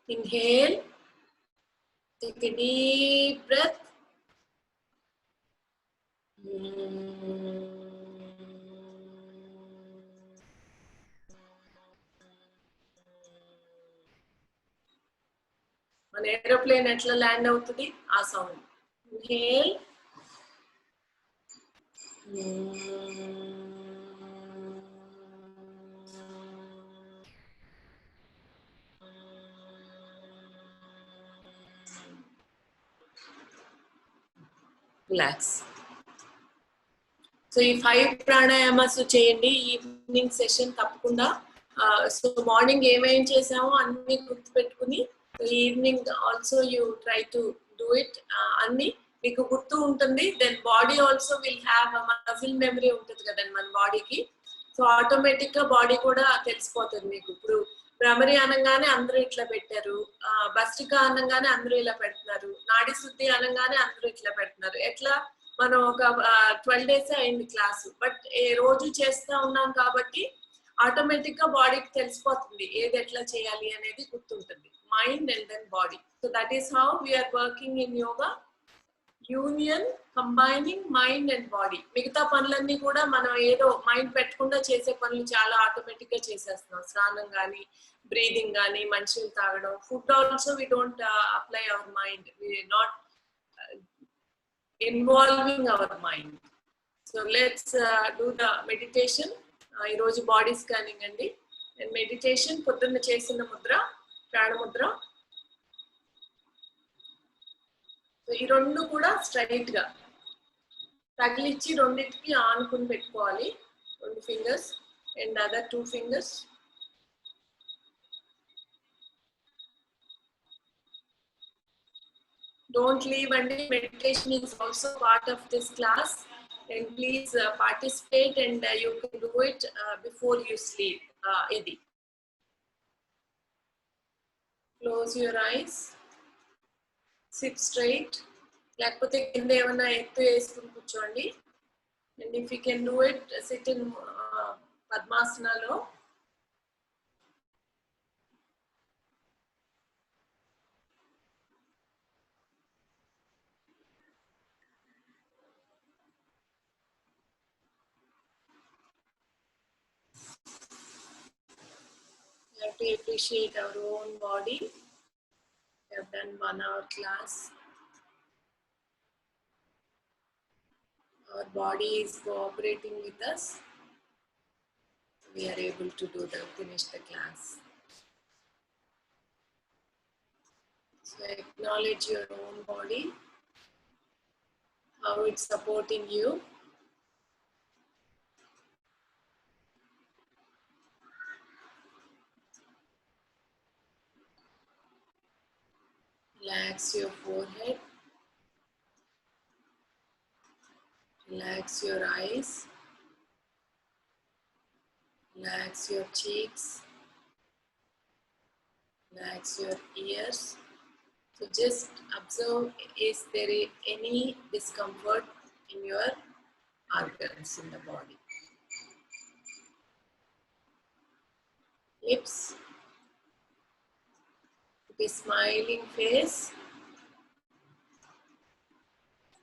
inhale, take a deep breath. మన ఏరోప్లేన్ ఎట్లా ల్యాండ్ అవుతుంది ఆ సౌండ్. Inhale, relax. సో ఈ 5 ప్రాణాయామాస్ చేయండి ఈవినింగ్ సెషన్ తప్పకుండా. సో మార్నింగ్ ఏమేం చేసామో అన్ని గుర్తు పెట్టుకుని evening also you try to do it. అన్ని మీకు గుర్తు ఉంటుంది. Then body also will have muscle memory ఉంటుంది కదండి మన బాడీకి. సో ఆటోమేటిక్ గా బాడీ కూడా తెలిసిపోతుంది మీకు. ఇప్పుడు భ్రమరి అనగానే అందరూ ఇట్లా పెట్టారు, భస్త్రిక అనగానే అందరూ ఇలా పెడుతున్నారు, నాడి శుద్ధి అనగానే అందరూ ఇట్లా పెడుతున్నారు. ఎట్లా మనం ఒక 12 days అయింది క్లాసు, బట్ రోజు చేస్తా ఉన్నాం కాబట్టి ఆటోమేటిక్ గా బాడీకి తెలిసిపోతుంది ఏది ఎట్లా చేయాలి అనేది గుర్తుంటుంది. Mind and then body. So that is how we are working in yoga. Union, combining mind and body. మిగతా పనులన్నీ కూడా మనం ఏదో మైండ్ పెట్టకుండా చేసే పనులు చాలా ఆటోమేటిక్ గా చేసేస్తున్నాం. స్నానం కానీ, బ్రీదింగ్ కానీ, మంచినీళ్ళు తాగడం, food also we don't apply our mind, we not involving our mind. So let's do the meditation. ఈరోజు బాడీ స్కానింగ్ అండి. అండ్ మెడిటేషన్ పొద్దున్న చేసిన ముద్ర ప్రాణముద్ర. ఈ రెండు కూడా స్ట్రైట్ గా తగిలిచ్చి రెండింటికి ఆనుకుని పెట్టుకోవాలి. 2 fingers and other 2 fingers. Don't leave, and meditation is also part of this class, and please participate, and you can do it before you sleep. Edi. Close your eyes, sit straight. లేకపోతే కింద ఏమైనా ఎత్తు వేసుకుని కూర్చోండి. And if you can do it, sit in పద్మాసనాలో. We have to appreciate our own body. We have done 1 hour class. Our body is cooperating with us. We are able to finish the class. So acknowledge your own body, how it's supporting you. Relax your forehead. Relax your eyes. Relax your cheeks. Relax your ears. So just observe, is there any discomfort in your organs in the body? Lips. Be smiling face.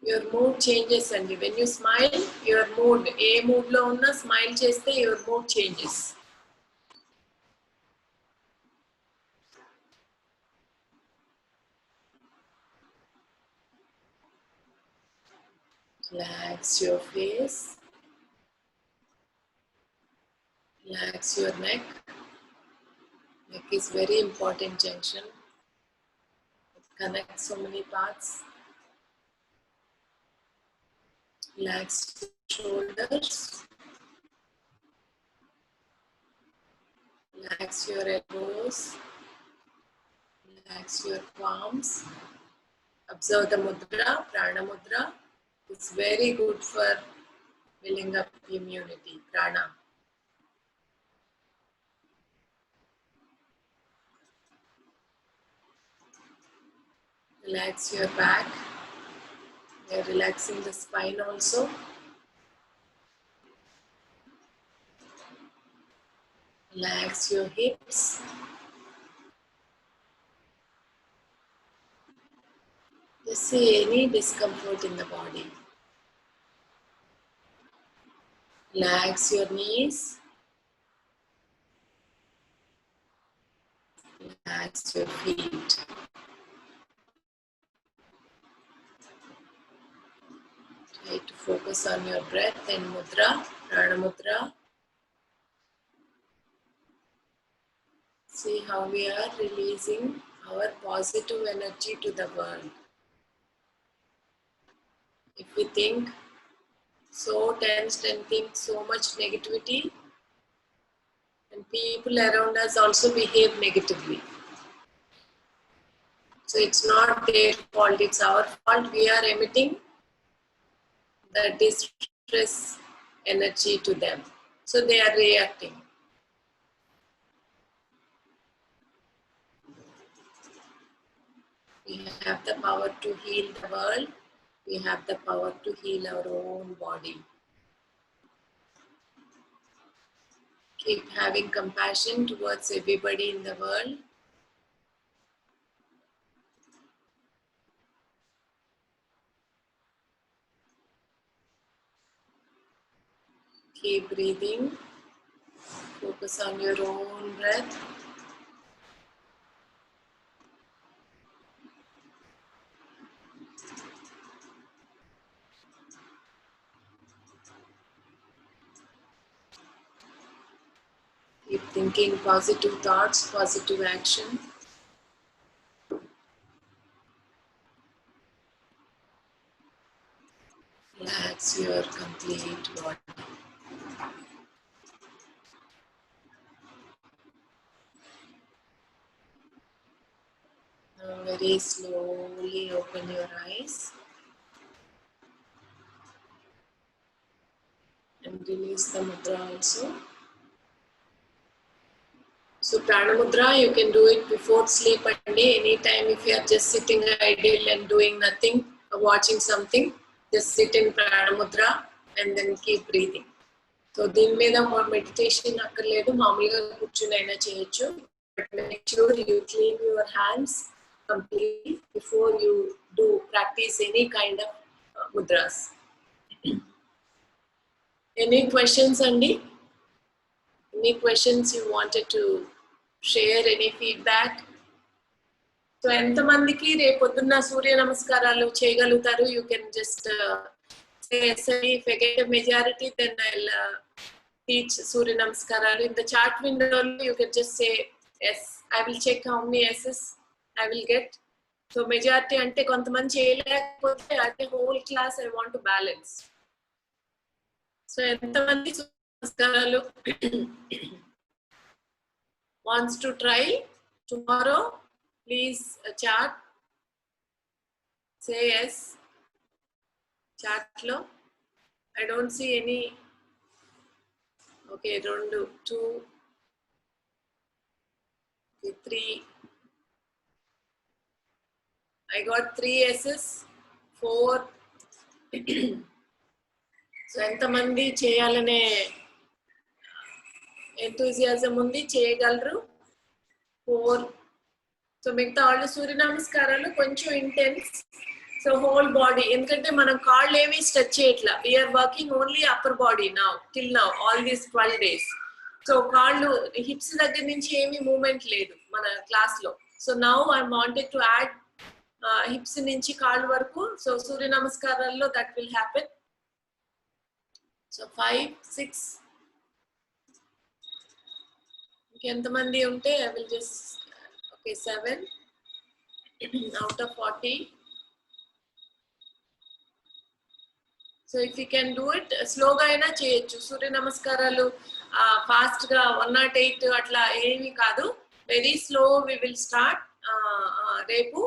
your mood changes అండి. When you smile, your mood, A mood లో ఉన్నా smile చేస్తే your mood changes. Relax your face. Relax your neck. Neck is very important junction. It connects so many parts. Relax your shoulders. Relax your elbows. Relax your palms. Observe the mudra, prana mudra. It's very good for building up immunity, prana. Relax your back. You're relaxing the spine also. Relax your hips. Just see any discomfort in the body. Relax your knees. Relax your feet. Try to focus on your breath and mudra, prana mudra. See how we are releasing our positive energy to the world. If we think so tensed and think so much negativity, and people around us also behave negatively. So it's not their fault, it's our fault. We are emitting the distress energy to them. So they are reacting. We have the power to heal the world. We have the power to heal our own body. Keep having compassion towards everybody in the world. Keep breathing. Focus on your own breath. Keep thinking positive thoughts, positive action. Relax your complete body. Now very slowly open your eyes and release the mudra also. So prana mudra, you can do it before sleep and day, anytime if you are just sitting idle and doing nothing or watching something, just sit in prana mudra and then keep breathing. So దీని మీద meditation అక్కర్లేదు, మామూలుగా కూర్చుని అయినా చేయొచ్చు. But make sure you clean your hands completely before you do practice any kind of mudras. Any questions, Andy? Any questions you wanted to share? Any feedback? So ఎంతమందికి రేపొద్దున్న సూర్య నమస్కారాలు చేయగలుగుతారు? You can just say yes. If I get a majority, then I'll teach Surya Namaskaralu. In the chat window, you can just say yes. I will check how many yeses I will get. So majority ante kontamandi cheyalekapothe at the whole class I want to balance. So entamandi Namaskaralu wants to try tomorrow, please chat. Say yes. Chat lo. I don't see any. Okay, don't do 2, 3. I got 3 yeses, 4. So ఎంతమంది చేయాలనే enthusiasm ఉంది, చేయగలరు? 4. So మిగతా వాళ్ళు సూర్య నమస్కారాలు కొంచెం intense, so whole body, ఎందుకంటే మనం కాళ్ళు ఏమి స్ట్రెచ్ చేయట్లా, we're working only upper body now till now all these 12 days. So కాళ్ళు హిప్స్ దగ్గర నుంచి ఏమీ మూవ్మెంట్ లేదు మన క్లాస్ లో. So now I wanted to add hips నుంచి కాళ్ళు వరకు. సో సూర్య నమస్కారాల్లో దట్ విల్ హ్యాపెన్. సో 5, 6 ఇంకెంతమంది ఉంటే I will just okay 7 out of 40. So if you can do it స్లోగా అయినా చేయొచ్చు. సూర్య నమస్కారాలు ఫాస్ట్ గా 108 అట్లా ఏమీ కాదు, very slow we will start. రేపు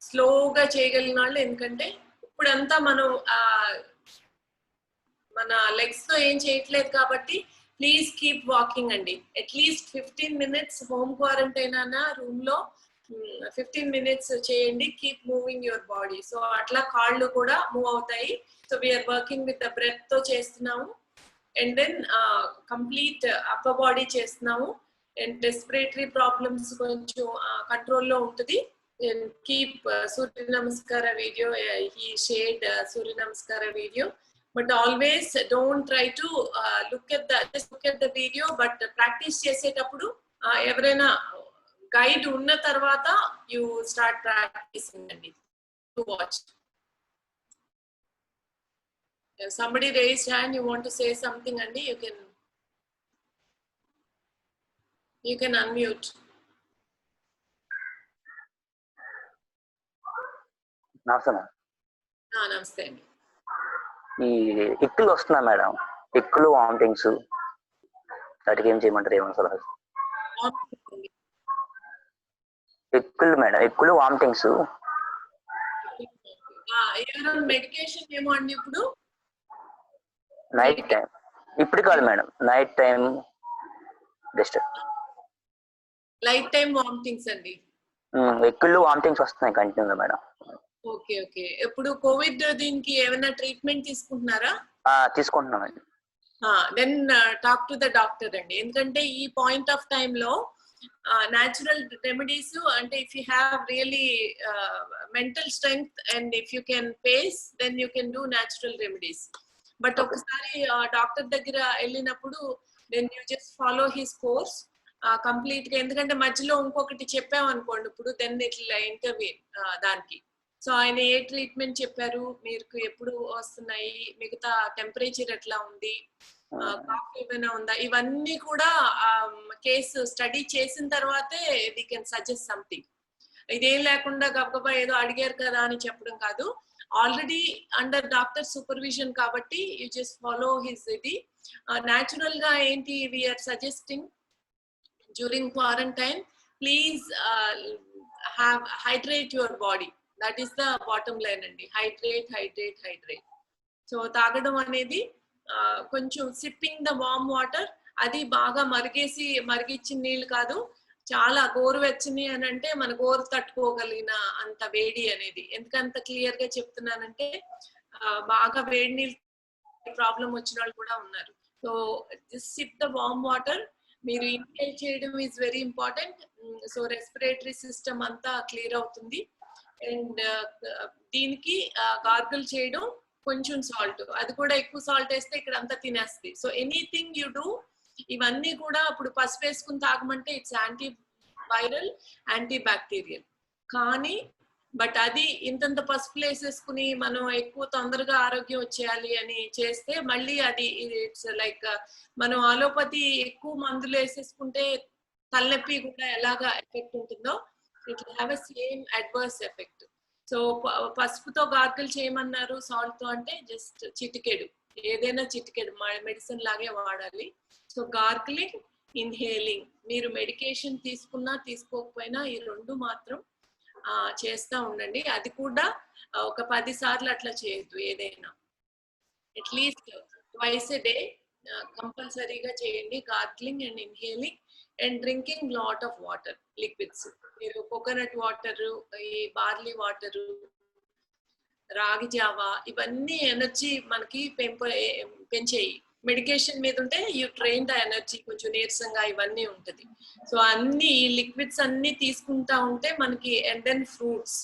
స్లోగా చేయగలిగిన వాళ్ళు, ఎందుకంటే ఇప్పుడంతా మనం మన లెగ్స్ తో ఏం చేయట్లేదు కాబట్టి ప్లీజ్ కీప్ వాకింగ్ అండి. అట్లీస్ట్ 15 minutes హోమ్ క్వారంటైన్ అన్న రూమ్ లో 15 minutes చేయండి. Keep moving your body. So అట్లా కాళ్ళు కూడా మూవ్ అవుతాయి. So we are working with the breath తో చేస్తున్నాము. And then complete upper body చేస్తున్నాము. అండ్ రెస్పిరేటరీ ప్రాబ్లమ్స్ కొంచెం కంట్రోల్లో ఉంటుంది. and keep Surya Namaskara video. He shared Surya Namaskara video, but always don't try to look at the video, but practice చేసేటప్పుడు ఎవరైనా guide ఉన్న తర్వాత you start practicing అండి to watch. If somebody raised hand, you want to say something andi, you can unmute. నమస్తే అండి. ఈ ఇక్కులు వస్తున్నా madam, ఇక్కులు వామిటింగ్స్, వాటికి ఏం చేయమంటారు? ఏమన్నా సలహా? ఇక్కులు మేడం, ఇక్కులు వామిటింగ్స్. మెడికేషన్ ఏమో అండి ఇప్పుడు? నైట్ టైం, ఇప్పుడు కాదు madam, night time just light time vomitings అండి. ఎక్కుళ్ళు వామిటింగ్స్ వస్తున్నాయి కంటిన్యూగా మేడం. Okay okay. ఇప్పుడు కోవిడ్ దీనికి ఏమైనా ట్రీట్మెంట్ తీసుకుంటున్నారా? తీసుకుంటున్నామండి. Then talk to the doctor అండి, ఎందుకంటే ఈ పాయింట్ ఆఫ్ టైమ్ లో న్యాచురల్ రెమెడీస్ అంటే if you have really mental strength and if you can face, then you can do natural remedies. But ఒకసారి డాక్టర్ దగ్గర వెళ్ళినప్పుడు then you just follow his course complete గా, ఎందుకంటే మధ్యలో ఇంకొకటి చెప్పామనుకోండి ఇప్పుడు దెన్ ఇట్లా ఇంటర్వ్యూ దానికి. సో ఆయన ఏ ట్రీట్మెంట్ చెప్పారు, మీకు ఎప్పుడు వస్తున్నాయి, మిగతా టెంపరేచర్ ఎట్లా ఉంది, కాఫ్ ఏమైనా ఉందా, ఇవన్నీ కూడా కేసు స్టడీ చేసిన తర్వాతే వి కెన్ సజెస్ట్ సంథింగ్. ఇదేం లేకుండా గబగబా ఏదో అడిగారు కదా అని చెప్పడం కాదు. ఆల్రెడీ అండర్ డాక్టర్ సూపర్విజన్ కాబట్టి యూ జస్ట్ ఫాలో హిస్ ఇది. న్యాచురల్ గా ఏంటి we are suggesting during quarantine, please hydrate your body. That is the bottom line అండి. హైడ్రేట్. సో తాగడం అనేది కొంచెం సిప్పింగ్ ద వామ్ వాటర్, అది బాగా మరిగించిన నీళ్ళు కాదు, చాలా గోరువెచ్చని అని అంటే మన గోరు తట్టుకోగలిగిన అంత వేడి అనేది. ఎందుకంత క్లియర్ గా చెప్తున్నానంటే బాగా వేడి నీళ్ళు ప్రాబ్లం వచ్చిన వాళ్ళు కూడా ఉన్నారు. So SIP the warm water. మీరు ఇన్హేల్ చేయడం is very important. So respiratory system అంతా క్లియర్ అవుతుంది. అండ్ దీనికి గార్గిల్ చేయడం, కొంచెం సాల్ట్, అది కూడా ఎక్కువ సాల్ట్ వేస్తే ఇక్కడ అంతా తినేస్తుంది. సో ఎనీథింగ్ యూ డూ, ఇవన్నీ కూడా ఇప్పుడు పసుపు వేసుకుని తాగమంటే it's anti viral, anti bacterial. కానీ బట్ అది ఇంతంత పసుపులు వేసేసుకుని మనం ఎక్కువ తొందరగా ఆరోగ్యం వచ్చేయాలి అని చేస్తే మళ్ళీ అది ఇట్స్ లైక్ మనం ఆలోపతి ఎక్కువ మందులు వేసేసుకుంటే తలనొప్పి కూడా ఎలాగా ఎఫెక్ట్ ఉంటుందో it will have a same adverse effect. So పసుపుతో గార్గిల్ చేయమన్నారు, సాల్ట్ తో అంటే జస్ట్ చిటికెడు, ఏదైనా చిటికెడు మెడిసిన్ లాగే వాడాలి. సో గార్గిలింగ్, ఇన్హేలింగ్, మీరు మెడికేషన్ తీసుకున్నా తీసుకోకపోయినా ఈ రెండు మాత్రం చేస్తా ఉండండి. అది కూడా ఒక 10 సార్లు అట్లా చేయొద్దు, ఏదైనా అట్లీస్ట్ ట్వైస్ ఎ డే కంపల్సరీగా చేయండి, gargling and inhaling. And drinking lot of water, liquids. మీరు కోకోనట్ వాటర్, ఈ బార్లీ వాటరు, రాగి జావా, ఇవన్నీ ఎనర్జీ మనకి పెంచేయి. మెడికేషన్ మీద ఉంటే యూ ట్రైన్ ద ఎనర్జీ, కొంచెం నీరసంగా ఇవన్నీ ఉంటుంది. సో అన్ని ఈ లిక్విడ్స్ అన్ని తీసుకుంటా ఉంటే మనకి, and then fruits,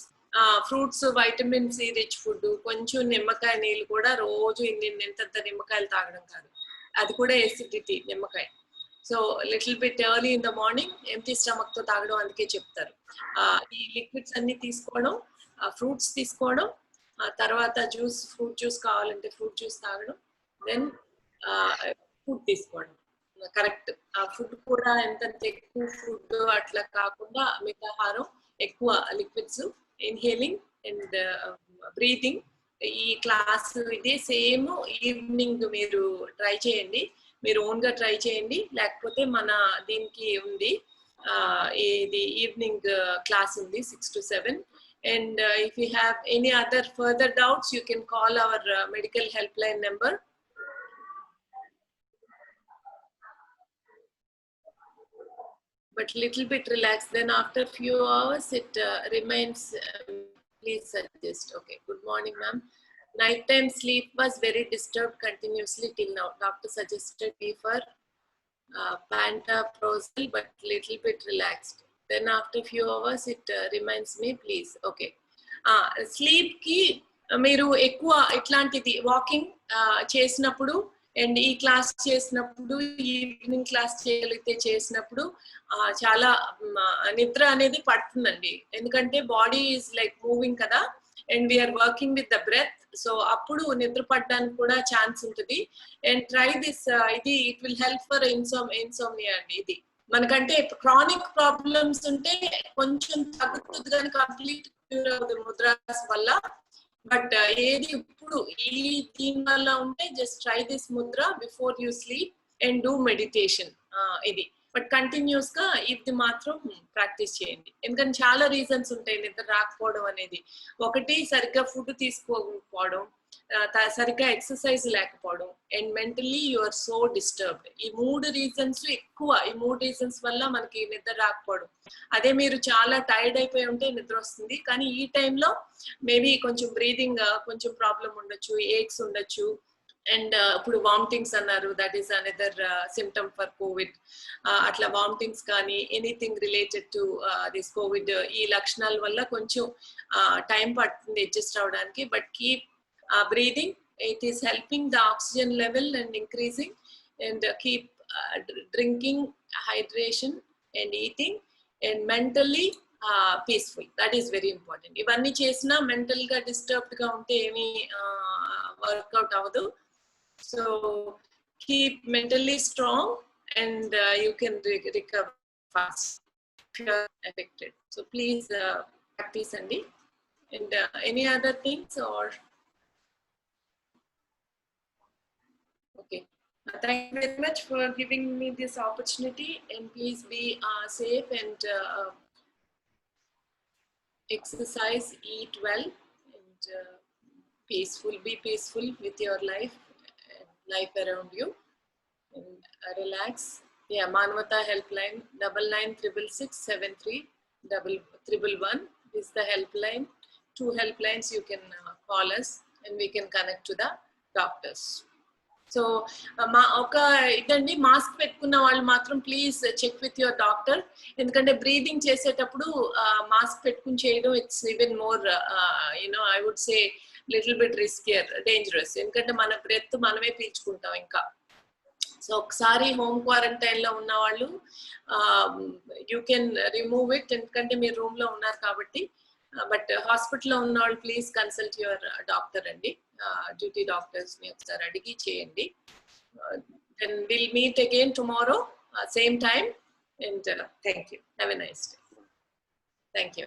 fruits, vitamin C rich food, కొంచెం నిమ్మకాయ నీళ్ళు కూడా రోజు ఇంత నిమ్మకాయలు తాగడం కాదు, అది కూడా ఎసిడిటీ నిమ్మకాయ. So little bit early in the morning empty stomach తో తాగడం అందుకే చెప్తారు. ఈ లిక్విడ్స్ అన్ని తీసుకోవడం, ఫ్రూట్స్ తీసుకోవడం, తర్వాత ఫ్రూట్ జ్యూస్ కావాలంటే ఫ్రూట్ జ్యూస్ తాగడం, దెన్ ఫుడ్ తీసుకోవడం కరెక్ట్. ఆ ఫుడ్ కూడా ఎంత ఎక్కువ ఫుడ్ అట్లా కాకుండా మితాహారం, ఎక్కువ లిక్విడ్స్, ఇన్హేలింగ్ అండ్ బ్రీతింగ్. ఈ క్లాస్ ఇదే సేమ్ ఈవినింగ్ మీరు ట్రై చేయండి, మీరు ఓన్ గా ట్రై చేయండి, లేకపోతే మన దీనికి ఉంది ఇది ఈవినింగ్ క్లాస్ ఉంది 6 to 7. And if you have any other further doubts, you can call our medical helpline number. But little bit relaxed, then after few hours it remains. Please suggest. Okay, good morning ma'am. Nighttime sleep was very disturbed continuously till now. Doctor suggested me for pantoprazole, but little bit relaxed. Then after few hours it reminds me, please. Okay. Sleep ki మీరు ఎక్కువ ఇట్లాంటిది walking చేసినప్పుడు and ఈ class చేసినప్పుడు, evening class చేసినప్పుడు చాలా నిద్ర అనేది పడుతుందండి. ఎందుకంటే బాడీ ఈజ్ లైక్ మూవింగ్ కదా, and we are working with the breath. So అప్పుడు నిద్ర పడడానికి కూడా ఛాన్స్ ఉంటుంది. అండ్ ట్రై దిస్, ఇది it will help for insomnia అండి. ఇది మనకంటే క్రానిక్ ప్రాబ్లమ్స్ ఉంటే కొంచెం తగ్గుతుంది కానీ కంప్లీట్ క్యూర్ అవుతుంది ముద్రాస్ వల్ల. బట్ ఏది ఇప్పుడు ఈ దీని వల్ల ఉంటే just try this Mudra before you sleep and do meditation. ఇది బట్ కంటిన్యూస్ గా ఇది మాత్రం ప్రాక్టీస్ చేయండి. ఎందుకంటే చాలా రీజన్స్ ఉంటాయి నిద్ర రాకపోవడం అనేది. ఒకటి సరిగ్గా ఫుడ్ తీసుకోకపోవడం, సరిగ్గా ఎక్సర్సైజ్ లేకపోవడం, and mentally you are so disturbed. ఈ 3 రీజన్స్ ఎక్కువ. ఈ 3 రీజన్స్ వల్ల మనకి నిద్ర రాకపోవడం. అదే మీరు చాలా టైర్డ్ అయిపోయి ఉంటే నిద్ర వస్తుంది, కానీ ఈ టైంలో మేబీ కొంచెం బ్రీదింగ్ కొంచెం ప్రాబ్లం ఉండొచ్చు, ఏక్స్ ఉండొచ్చు, అండ్ ఇప్పుడు వామిటింగ్స్ అన్నారు, that is another symptom for Covid. అట్లా వామిటింగ్స్ కానీ anything related to this Covid, ఈ లక్షణాల వల్ల కొంచెం టైం పడుతుంది అడ్జస్ట్ అవడానికి. But keep breathing, it is helping the oxygen level and increasing, and keep drinking, hydration and eating, and mentally peaceful. That is very important. Ivanni chesina mental ga disturbed ga unte emi workout avadu. So keep mentally strong and you can recover fast if you are affected. So please practice andi. And any other things or okay. Thank you very much for giving me this opportunity, and please be safe and exercise, eat well, and peaceful. Be peaceful with your life and life around you, and relax. Yeah, Manavata helpline 9966673111 is the helpline. 2 helplines you can call us, and we can connect to the doctors. So ఒక ఇదండి, mask పెట్టుకున్న వాళ్ళు మాత్రం please check with your doctor. ఎందుకంటే breathing చేసేటప్పుడు mask పెట్టుకుని చేయడం it's even more you know I would say little bit riskier, dangerous. ఎందుకంటే మన బ్రెత్ మనమే పీల్చుకుంటాం ఇంకా. సో ఒకసారి హోమ్ క్వారంటైన్ లో ఉన్న వాళ్ళు యూ కెన్ రిమూవ్ ఇట్, ఎందుకంటే మీరు రూమ్ లో ఉన్నారు కాబట్టి. బట్ హాస్పిటల్లో ఉన్న వాళ్ళు ప్లీజ్ కన్సల్ట్ యువర్ డాక్టర్ అండి. డ్యూటీ డాక్టర్స్ ని ఒకసారి అడిగి చేయండి. Then we'll meet again tomorrow, same time, and thank you. Have a nice day. Thank you.